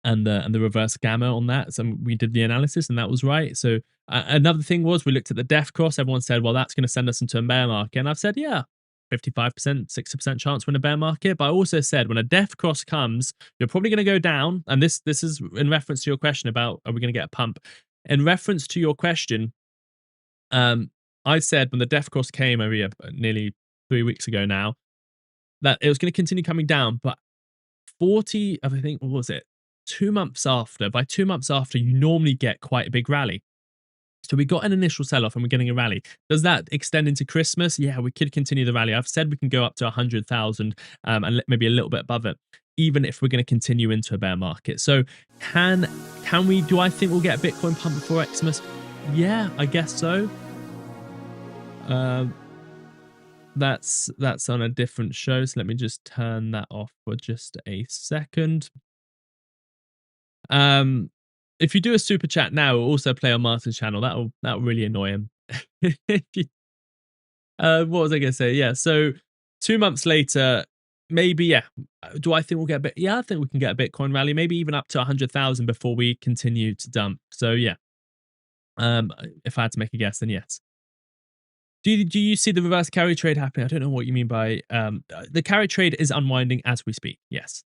and the reverse gamma on that. So we did the analysis and that was right. So another thing was we looked at the def cross. Everyone said, well, that's going to send us into a bear market. And I've said, yeah, 55%, 60% chance we're in a bear market. But I also said when a def cross comes, you're probably going to go down. And this is in reference to your question about, are we going to get a pump? In reference to your question, I said when the def cross came over nearly 3 weeks ago now, that it was going to continue coming down, but 40, I think, what was it? 2 months after, by 2 months after, you normally get quite a big rally. So we got an initial sell-off and we're getting a rally. Does that extend into Christmas? Yeah, we could continue the rally. I've said we can go up to 100,000 and maybe a little bit above it, even if we're going to continue into a bear market. So can we, do I think we'll get a Bitcoin pump before Xmas? Yeah, I guess so. That's on a different show. So let me just turn that off for just a second. If you do a super chat now, it'll also play on Martyn's channel. That'll really annoy him. What was I gonna say? Yeah, so 2 months later, maybe, yeah. Do I think we'll get a bit? Yeah, I think we can get a Bitcoin rally, maybe even up to 100,000 before we continue to dump. So yeah. If I had to make a guess, then yes. Do you see the reverse carry trade happening? I don't know what you mean by the carry trade is unwinding as we speak. Yes.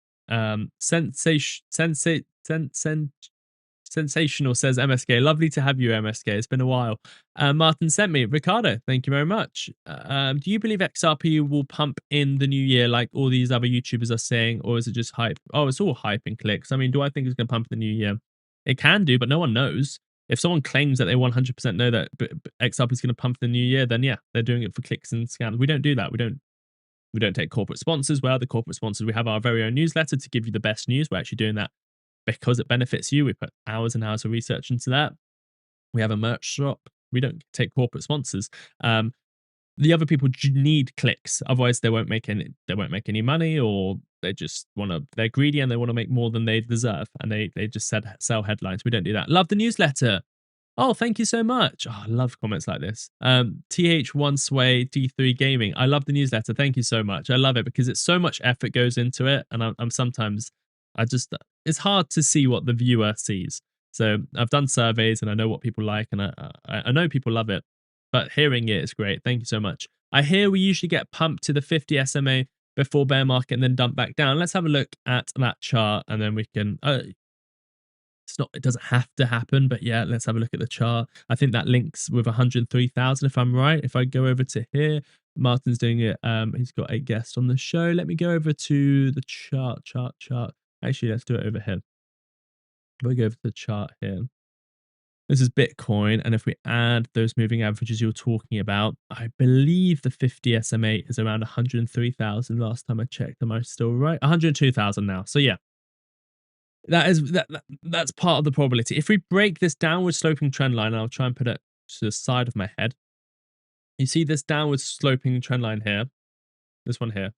Sensational says MSK. Lovely to have you, MSK. It's been a while. Martyn sent me. Ricardo, thank you very much. Do you believe XRP will pump in the new year like all these other YouTubers are saying, or is it just hype? Oh, it's all hype and clicks. I mean, do I think it's going to pump in the new year? It can do, but no one knows. If someone claims that they 100% know that XRP is going to pump in the new year, then yeah, they're doing it for clicks and scams. We don't do that. We don't take corporate sponsors. We're the corporate sponsors. We have our very own newsletter to give you the best news. We're actually doing that because it benefits you. We put hours and hours of research into that. We have a merch shop. We don't take corporate sponsors. The other people need clicks, otherwise they won't make any money, or they're greedy and they want to make more than they deserve, and they just sell headlines. We don't do that. Love the newsletter. Oh, thank you so much. Oh, I love comments like this. TH1 Sway D3 Gaming. I love the newsletter. Thank you so much. I love it because it's so much effort goes into it, and I'm sometimes it's hard to see what the viewer sees. So I've done surveys and I know what people like, and I know people love it. But hearing it is great. Thank you so much. I hear we usually get pumped to the 50 SMA before bear market and then dump back down. Let's have a look at that chart and then we can... it doesn't have to happen, but yeah, let's have a look at the chart. I think that links with 103,000 if I'm right. If I go over to here, Martyn's doing it. He's got a guest on the show. Let me go over to the chart. Actually, let's do it over here. We'll go over to the chart here. This is Bitcoin, and if we add those moving averages you're talking about, I believe the 50 SMA is around 103,000 last time I checked. Am I still right? 102,000 now. So yeah, that's part of the probability. If we break this downward sloping trend line, and I'll try and put it to the side of my head. You see this downward sloping trend line here, this one here.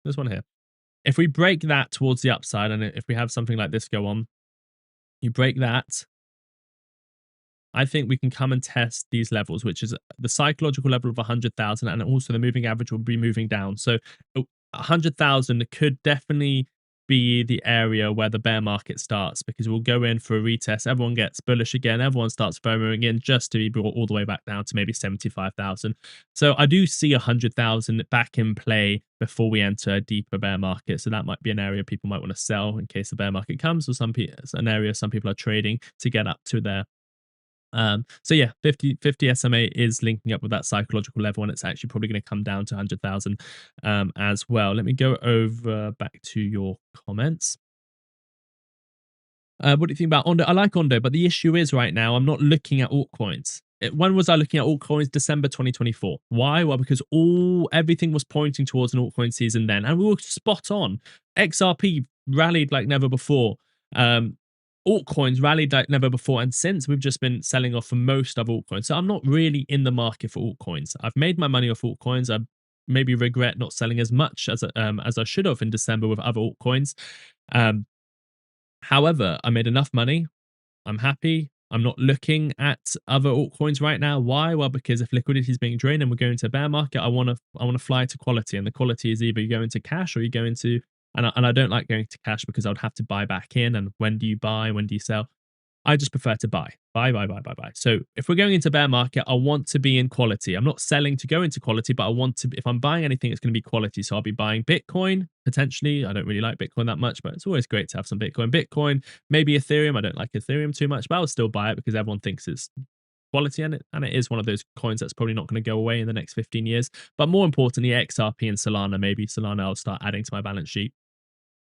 If we break that towards the upside, and if we have something like this go on, you break that, I think we can come and test these levels, which is the psychological level of 100,000, and also the moving average will be moving down. So 100,000 could definitely be the area where the bear market starts, because we'll go in for a retest. Everyone gets bullish again. Everyone starts FOMOing in just to be brought all the way back down to maybe 75,000. So I do see 100,000 back in play before we enter a deeper bear market. So that might be an area people might want to sell in case the bear market comes, or an area some people are trading to get up to there. So yeah, 50 SMA is linking up with that psychological level, and it's actually probably going to come down to 100,000 as well. Let me go over back to your comments. What do you think about Ondo? I like Ondo, but the issue is right now I'm not looking at altcoins. When was I looking at altcoins? December 2024. Why? Well, because everything was pointing towards an altcoin season then, and we were spot on. XRP rallied like never before. Altcoins rallied like never before, and since we've just been selling off for most of altcoins. So I'm not really in the market for altcoins. I've made my money off altcoins. I maybe regret not selling as much as I should have in December with other altcoins. However, I made enough money. I'm happy. I'm not looking at other altcoins right now. Why? Well, because if liquidity is being drained and we're going to a bear market, I want to fly to quality, and the quality is either you go into cash or you go into... And I don't like going to cash because I would have to buy back in. And when do you buy? When do you sell? I just prefer to buy. Buy. So if we're going into bear market, I want to be in quality. I'm not selling to go into quality, but I want to, if I'm buying anything, it's going to be quality. So I'll be buying Bitcoin, potentially. I don't really like Bitcoin that much, but it's always great to have some Bitcoin. Maybe Ethereum. I don't like Ethereum too much, but I'll still buy it because everyone thinks it's quality, and it is one of those coins that's probably not going to go away in the next 15 years. But more importantly, XRP and Solana, maybe Solana I'll start adding to my balance sheet,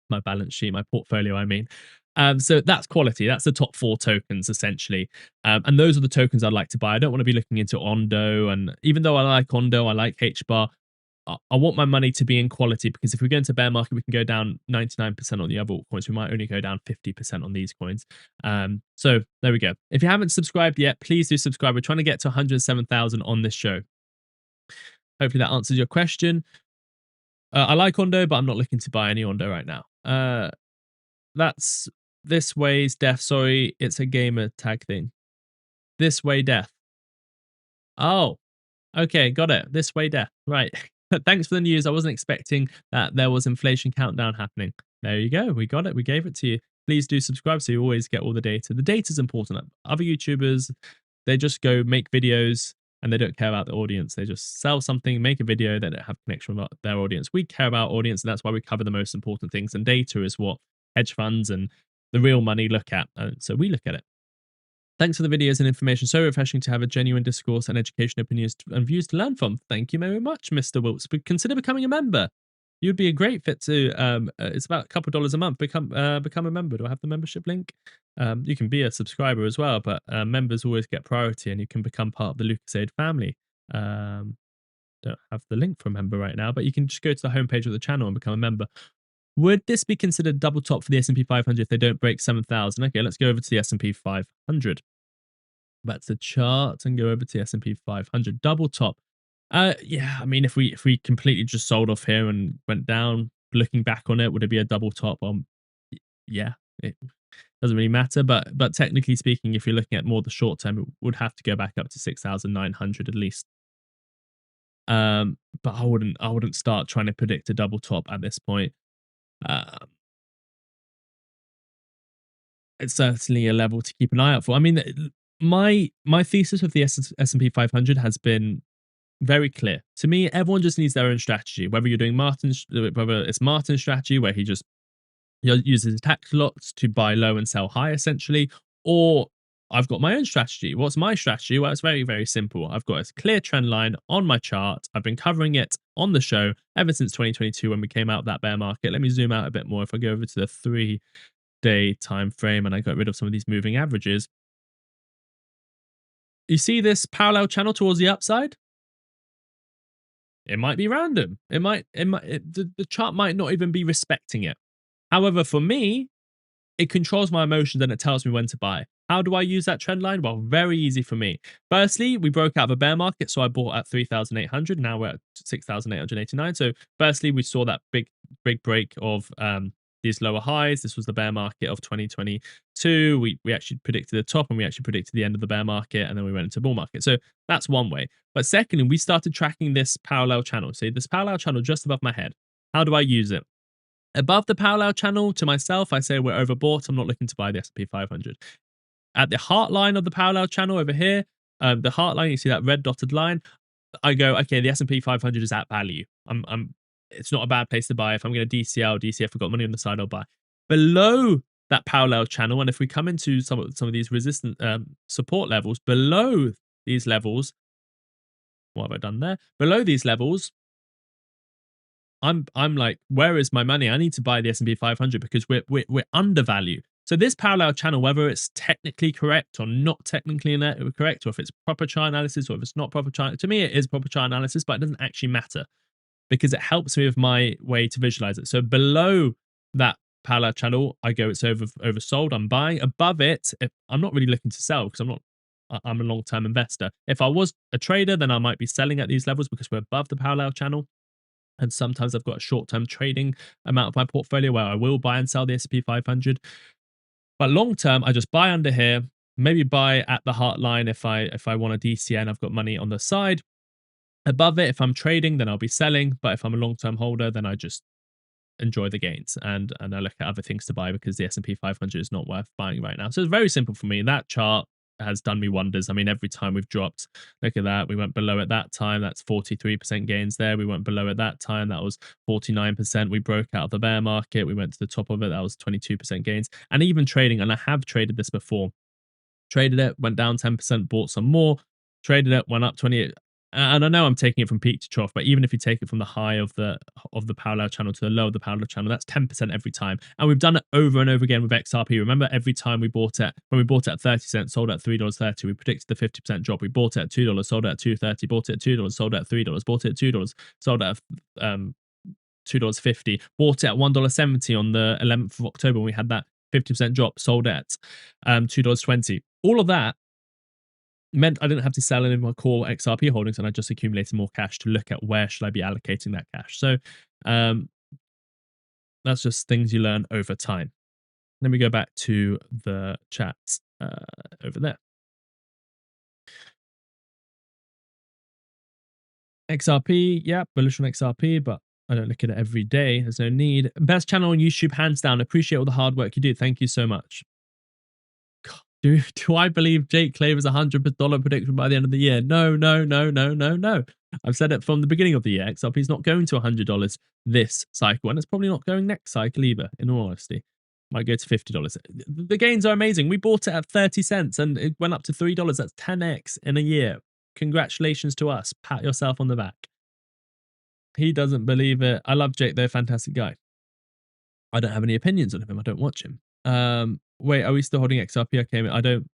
my portfolio, I mean. So that's quality. That's the top 4 tokens, essentially. And those are the tokens I'd like to buy. I don't want to be looking into Ondo. And even though I like Ondo, I like HBAR, I want my money to be in quality, because if we go into bear market, we can go down 99% on the other altcoins. We might only go down 50% on these coins. So there we go. If you haven't subscribed yet, please do subscribe. We're trying to get to 107,000 on this show. Hopefully that answers your question. I like Ondo, but I'm not looking to buy any Ondo right now. That's This Way's Death. Sorry, it's a gamer tag thing. This Way Death. Oh, okay, got it. This Way Death. Right. Thanks for the news. I wasn't expecting that there was inflation countdown happening. There you go. We got it. We gave it to you. Please do subscribe so you always get all the data. The data is important. Other YouTubers, they just go make videos and they don't care about the audience. They just sell something, make a video, they don't have connection with their audience. We care about audience, and that's why we cover the most important things. And data is what hedge funds and the real money look at. So we look at it. Thanks for the videos and information. So refreshing to have a genuine discourse and education, opinions and views to learn from. Thank you very much, Mr. Wilkes. But consider becoming a member. You'd be a great fit to, it's about a couple of dollars a month. Become a member. Do I have the membership link? You can be a subscriber as well, but members always get priority, and you can become part of the LucasAid family. Don't have the link for a member right now, but you can just go to the homepage of the channel and become a member. Would this be considered double top for the S&P 500 if they don't break 7,000? Okay, let's go over to the S&P 500. That's the chart, and go over to the S&P 500. Double top. Yeah, I mean, if we completely just sold off here and went down, looking back on it, would it be a double top? Yeah, it doesn't really matter. But technically speaking, if you're looking at more the short term, it would have to go back up to 6,900 at least. But I wouldn't start trying to predict a double top at this point. It's certainly a level to keep an eye out for. I mean, my thesis of the S&P 500 has been very clear. To me, everyone just needs their own strategy. Whether you're doing whether it's Martyn's strategy where he just uses his tax lots to buy low and sell high, essentially, or I've got my own strategy. What's my strategy? Well, it's very, very simple. I've got a clear trend line on my chart. I've been covering it on the show ever since 2022 when we came out of that bear market. Let me zoom out a bit more. If I go over to the 3-day time frame and I got rid of some of these moving averages, you see this parallel channel towards the upside? It might be random. The chart might not even be respecting it. However, for me, it controls my emotions and it tells me when to buy. How do I use that trend line? Well, very easy for me. Firstly, we broke out of a bear market, so I bought at 3,800. Now we're at 6,889. So firstly, we saw that big break of these lower highs. This was the bear market of 2022. We actually predicted the top, and we actually predicted the end of the bear market, and then we went into bull market. So that's one way. But secondly, we started tracking this parallel channel. See this parallel channel just above my head. How do I use it? Above the parallel channel, to myself, I say we're overbought. I'm not looking to buy the S&P 500. At the heart line of the parallel channel over here, the heart line, you see that red dotted line, I go, okay, the S&P 500 is at value. It's not a bad place to buy. If I'm going to DCL, I've got money on the side, I'll buy. Below that parallel channel, and if we come into some of these resistant support levels, below these levels, what have I done there? Below these levels, I'm like, where is my money? I need to buy the S&P 500 because we're undervalued. So this parallel channel, whether it's technically correct or not technically correct, or if it's proper chart analysis or if it's not proper chart, to me it is proper chart analysis, but it doesn't actually matter because it helps me with my way to visualize it. So below that parallel channel, I go, it's oversold, I'm buying. Above it, I'm not really looking to sell because I'm a long-term investor. If I was a trader, then I might be selling at these levels because we're above the parallel channel. And sometimes I've got a short-term trading amount of my portfolio where I will buy and sell the S&P 500. But long-term, I just buy under here, maybe buy at the heart line if I want a DCN, I've got money on the side. Above it, if I'm trading, then I'll be selling. But if I'm a long-term holder, then I just enjoy the gains and I look at other things to buy because the S&P 500 is not worth buying right now. So it's very simple for me. That chart has done me wonders. I mean, every time we've dropped, look at that. We went below at that time. That's 43% gains there. We went below at that time. That was 49%. We broke out of the bear market. We went to the top of it. That was 22% gains. And even trading, and I have traded this before. Traded it, went down 10%, bought some more, traded it, went up 28. And I know I'm taking it from peak to trough, but even if you take it from the high of the parallel channel to the low of the parallel channel, that's 10% every time. And we've done it over and over again with XRP. Remember, every time we bought it, when we bought it at 30 cents, sold it at $3.30, we predicted the 50% drop. We bought it at $2, sold it at $2.30, bought it at $2, sold it at $3, bought it at $2, sold it at $2.50, bought it at $1.70 on the 11th of October when we had that 50% drop, sold it at $2.20. All of that meant I didn't have to sell any of my core XRP holdings, and I just accumulated more cash to look at where should I be allocating that cash. So that's just things you learn over time. Let me go back to the chat over there. XRP, yeah, bullish on XRP, but I don't look at it every day. There's no need. Best channel on YouTube, hands down. Appreciate all the hard work you do. Thank you so much. Do I believe Jake Claver's $100 prediction by the end of the year? No. I've said it from the beginning of the year. XRP is not going to $100 this cycle, and it's probably not going next cycle either, in all honesty. Might go to $50. The gains are amazing. We bought it at 30 cents and it went up to $3. That's 10x in a year. Congratulations to us. Pat yourself on the back. He doesn't believe it. I love Jake, though. Fantastic guy. I don't have any opinions on him. I don't watch him. Wait, are we still holding XRP? Okay, I don't.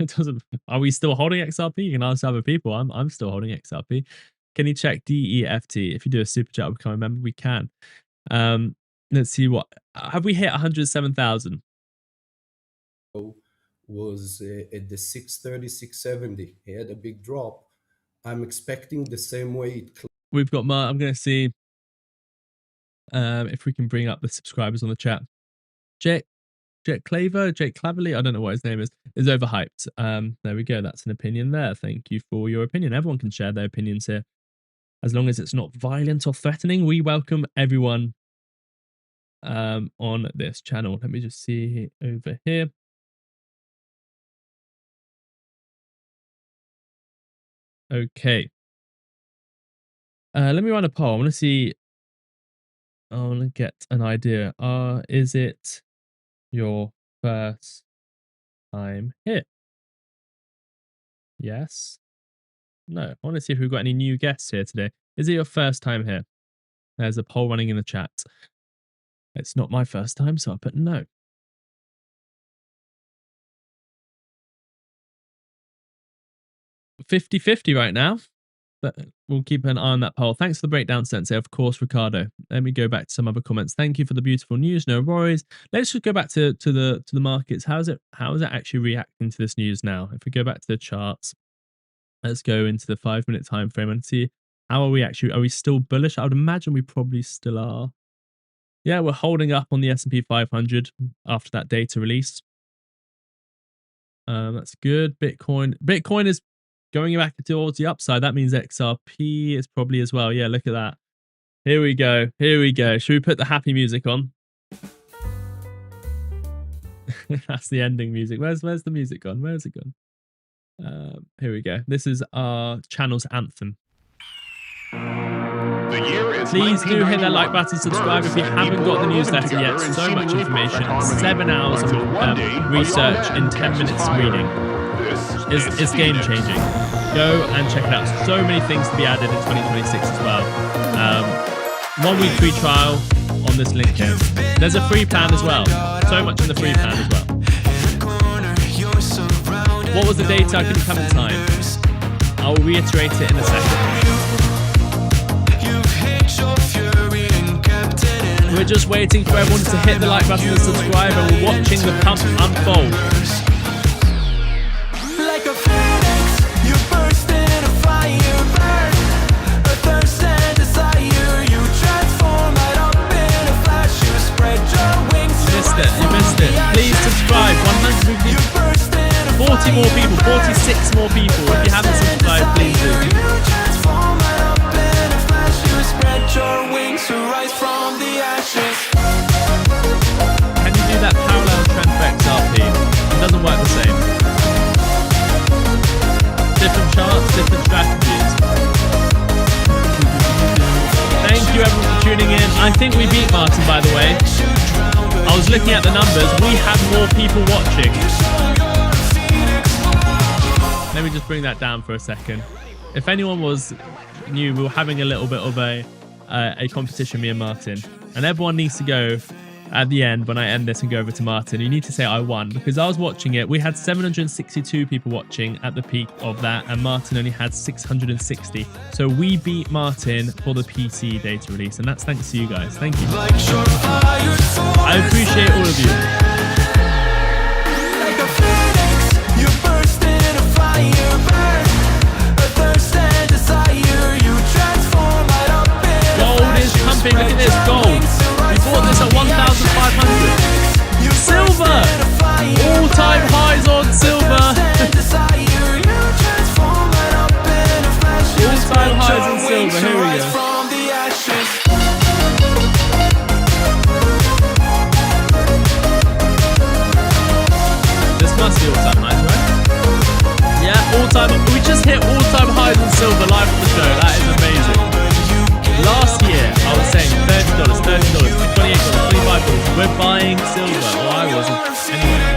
It doesn't. Are we still holding XRP? You can ask other people. I'm still holding XRP. Can you check DEFT? If you do a super chat, become a member. We can. Let's see what have we hit 107,000. Was at the 630, 670. He had a big drop. I'm expecting the same way. We've got I'm going to see if we can bring up the subscribers on the chat. Jake Claverly, I don't know what his name is overhyped. There we go. That's an opinion there. Thank you for your opinion. Everyone can share their opinions here. As long as it's not violent or threatening, we welcome everyone on this channel. Let me just see over here. Okay. Let me run a poll. I want to get an idea. Is it your first time here? Yes. No. I want to see if we've got any new guests here today. Is it your first time here? There's a poll running in the chat. It's not my first time, so I put no. $50-50 right now. But we'll keep an eye on that poll. Thanks for the breakdown, Sensei. Of course, Ricardo. Let me go back to some other comments. Thank you for the beautiful news. No worries. Let's just go back to the markets. How is it actually reacting to this news now? If we go back to the charts, let's go into the 5-minute time frame and see how are we actually. Are we still bullish? I would imagine we probably still are. Yeah, we're holding up on the S&P 500 after that data release. That's good. Bitcoin is going back towards the upside. That means XRP is probably as well. Yeah, look at that. Here we go. Should we put the happy music on? That's the ending music. Where's the music gone? Where's it gone? Here we go. This is our channel's anthem. Please do hit that like button, subscribe if you haven't got the newsletter yet. So much information. 7 hours of research in 10 minutes reading. It's game changing. Go and check it out. So many things to be added in 2026 as well. 1 week free trial on this link here. There's a free plan as well. So much in the free plan as well. What was the data? I couldn't come in time. I'll reiterate it in a second. We're just waiting for everyone to hit the like button and subscribe, and we're watching the pump unfold. Like a phoenix, you burst in a fire, burn a thirst and desire. You transform right up in a flash. You spread your wings. You missed it. Please subscribe. 140 more people, 46 more people. If you haven't subscribed, please do. You transform right up in a flash. You spread your wings to rise from the ashes. Can you do that parallel trend for XRP? It doesn't work the same. Different charts, different strategies. Thank you everyone for tuning in. I think we beat Martyn, by the way. I was looking at the numbers. We had more people watching. just bring that down for a second. If anyone knew we were having a little bit of a competition, me and Martyn, and everyone needs to go at the end when I end this and go over to Martyn. You need to say I won, because I was watching it. We had 762 people watching at the peak of that, and Martyn only had 660. So we beat Martyn for the PCE data release, and that's thanks to you guys. Thank you. I appreciate all of you. Gold is pumping. Look at this gold. We bought this at 1,500. Silver! All-time highs on silver. All-time highs on silver. Here we go. This must be all-time highs, right? Yeah, all-time. We just hit all-time highs on silver live on the show. That is amazing. Last year, I was saying $30, $30, $28, $25. We're buying silver, or I wasn't. Anyway.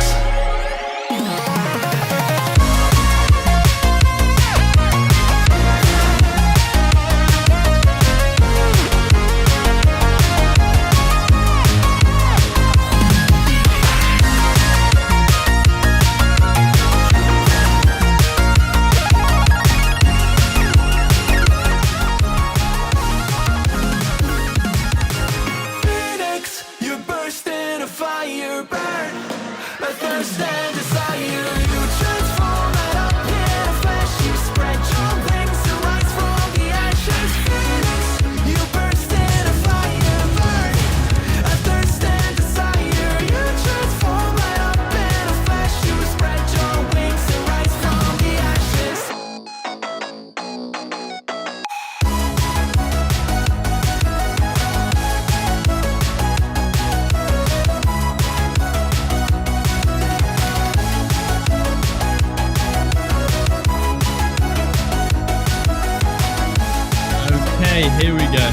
Here we go.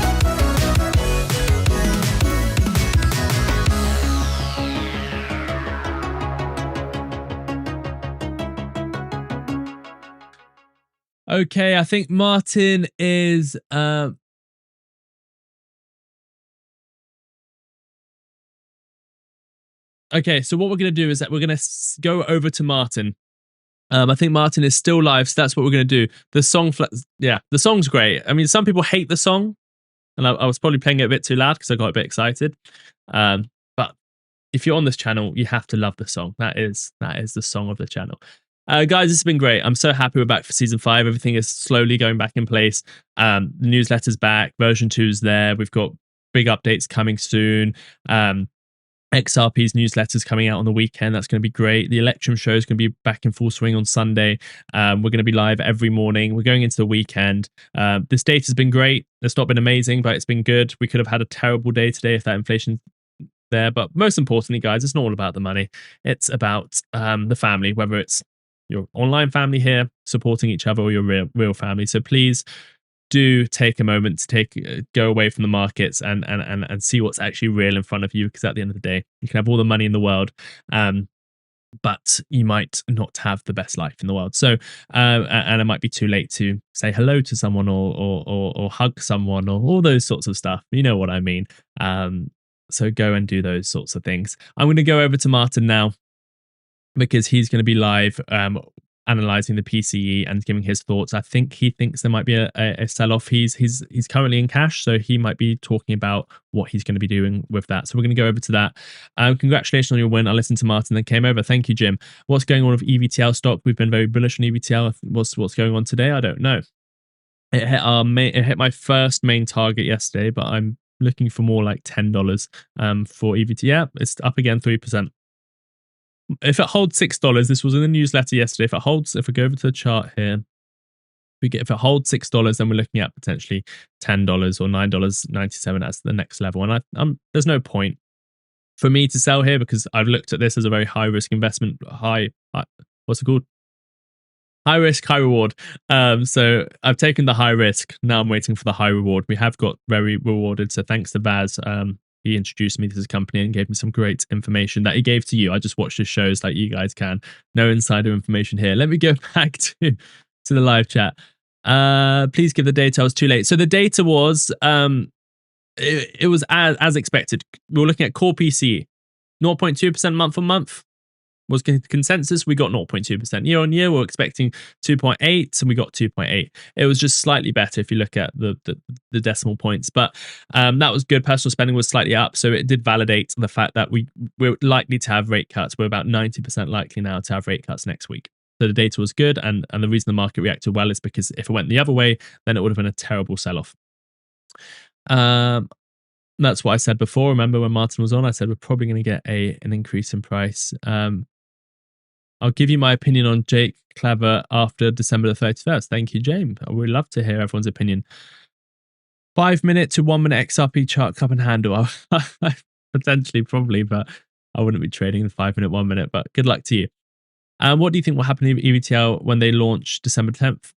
Okay, I think Martyn is okay, so what we're going to do is that we're going to go over to Martyn. I think Martyn is still live, so that's what we're going to do. The song, the song's great. I mean, some people hate the song, and I was probably playing it a bit too loud because I got a bit excited. But if you're on this channel, you have to love the song. That is the song of the channel. Guys, this has been great. I'm so happy we're back for season 5. Everything is slowly going back in place. The newsletter's back. Version 2's there. We've got big updates coming soon. XRP's newsletter's coming out on the weekend. That's going to be great. The Electrum show is going to be back in full swing on Sunday. We're going to be live every morning. We're going into the weekend. This data's been great. It's not been amazing, but it's been good. We could have had a terrible day today if that inflation's there. But most importantly, guys, it's not all about the money. It's about the family, whether it's your online family here supporting each other or your real family. So please do take a moment to go away from the markets and see what's actually real in front of you, because at the end of the day, you can have all the money in the world, but you might not have the best life in the world. So and it might be too late to say hello to someone or hug someone or all those sorts of stuff. You know what I mean. So go and do those sorts of things. I'm going to go over to Martyn now, because he's going to be live analyzing the PCE and giving his thoughts. I think he thinks there might be a sell-off. He's currently in cash, so he might be talking about what he's going to be doing with that. So we're going to go over to that. Congratulations on your win. I listened to Martyn that came over. Thank you, Jim. What's going on with EVTL stock? We've been very bullish on EVTL. What's going on today? I don't know. It hit my first main target yesterday, but I'm looking for more like $10 for EVTL. Yeah, it's up again 3%. If it holds $6, this was in the newsletter yesterday. If we go over to the chart here, if it holds $6, then we're looking at potentially $10 or $9.97 as the next level. And there's no point for me to sell here, because I've looked at this as a very high risk investment. What's it called? High risk, high reward. So I've taken the high risk. Now I'm waiting for the high reward. We have got very rewarded. So thanks to Baz. He introduced me to this company and gave me some great information that he gave to you. I just watched his shows like you guys can. No insider information here. Let me go back to the live chat. Please give the data. I was too late. So the data was it was as expected. We were looking at core PCE, 0.2% month on month was consensus. We got 0.2% year on year. We were expecting 2.8 and we got 2.8. It was just slightly better if you look at the decimal points, but that was good. Personal spending was slightly up, so it did validate the fact that we're likely to have rate cuts. We're about 90% likely now to have rate cuts next week. So the data was good, and the reason the market reacted well is because if it went the other way, then it would have been a terrible sell-off. That's what I said before. Remember when Martyn was on, I said we're probably going to get an increase in price. I'll give you my opinion on Jake Clever after December the 31st. Thank you, James. I would love to hear everyone's opinion. 5 minute to 1 minute XRP chart cup and handle. Potentially, probably, but I wouldn't be trading the 5 minute, 1 minute, but good luck to you. What do you think will happen to EVTL when they launch December 10th?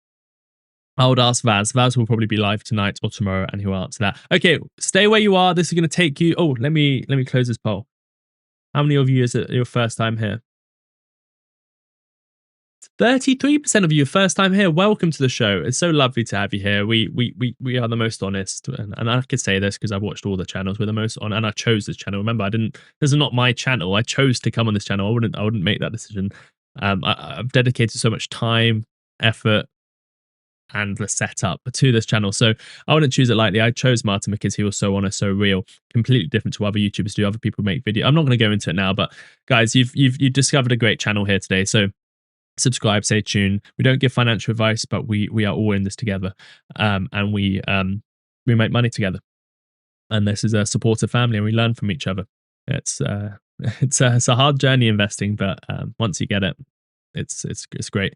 I would ask Vaz. Vaz will probably be live tonight or tomorrow, and he'll answer that. Okay, stay where you are. This is going to take you. Oh, let me close this poll. How many of you is it your first time here? 33% of you first time here. Welcome to the show. It's so lovely to have you here. We are the most honest, and I could say this because I've watched all the channels. We're the most on, and I chose this channel. Remember, this is not my channel. I chose to come on this channel. I wouldn't make that decision. I've dedicated so much time, effort, and the setup to this channel, so I wouldn't choose it lightly. I chose Martyn because he was so honest, so real, completely different to other YouTubers do. Other people make video. I'm not going to go into it now, but guys, you've discovered a great channel here today. So subscribe, stay tuned. We don't give financial advice, but we are all in this together, and we make money together. And this is a supportive family, and we learn from each other. It's a hard journey investing, but once you get it, it's great.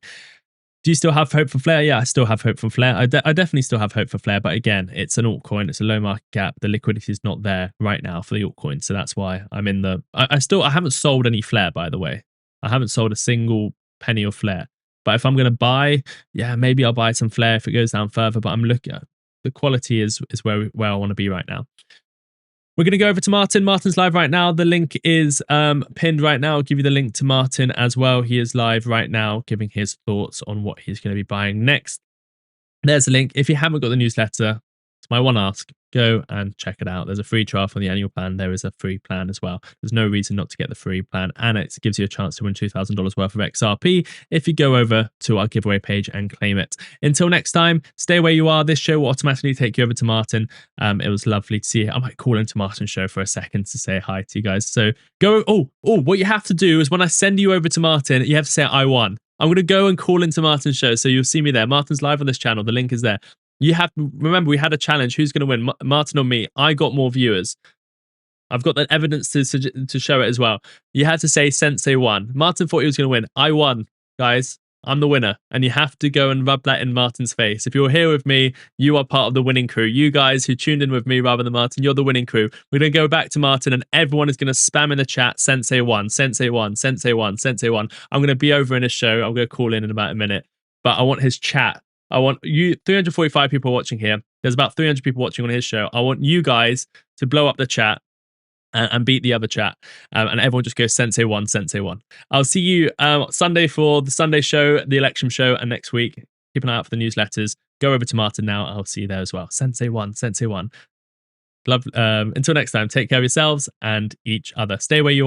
Do you still have hope for Flare? Yeah, I still have hope for Flare. I definitely still have hope for Flare, but again, it's an altcoin. It's a low market cap. The liquidity is not there right now for the altcoin, so that's why I'm in the. I haven't sold any Flare, by the way. I haven't sold a single penny of Flare. But if I'm going to buy, yeah, maybe I'll buy some Flare if it goes down further. But I'm looking at the quality is where I want to be right now. We're going to go over to Martyn. Martyn's live right now. The link is pinned right now. I'll give you the link to Martyn as well. He is live right now giving his thoughts on what he's going to be buying next. There's the link. If you haven't got the newsletter, it's my one ask. Go and check it out. There's a free trial for the annual plan. There is a free plan as well. There's no reason not to get the free plan, and it gives you a chance to win $2,000 worth of XRP if you go over to our giveaway page and claim it. Until next time, stay where you are. This show will automatically take you over to Martyn. It was lovely to see you. I might call into Martyn's show for a second to say hi to you guys. So go. Oh, what you have to do is when I send you over to Martyn, you have to say I won. I'm going to go and call into Martyn's show, so you'll see me there. Martyn's live on this channel. The link is there. You have to remember, we had a challenge. Who's going to win, Martyn or me? I got more viewers. I've got that evidence to show it as well. You had to say Sensei won. Martyn thought he was going to win. I won, guys. I'm the winner. And you have to go and rub that in Martyn's face. If you're here with me, you are part of the winning crew. You guys who tuned in with me rather than Martyn, you're the winning crew. We're going to go back to Martyn, and everyone is going to spam in the chat, Sensei won, Sensei won, Sensei won, Sensei won. I'm going to be over in his show. I'm going to call in about a minute. But I want his chat. I want you, 345 people watching here. There's about 300 people watching on his show. I want you guys to blow up the chat and beat the other chat. And everyone just goes Sensei won, Sensei won. I'll see you Sunday for the Sunday show, the election show, and next week. Keep an eye out for the newsletters. Go over to Martyn now. I'll see you there as well. Sensei won, Sensei won. Love. Until next time, take care of yourselves and each other. Stay where you are.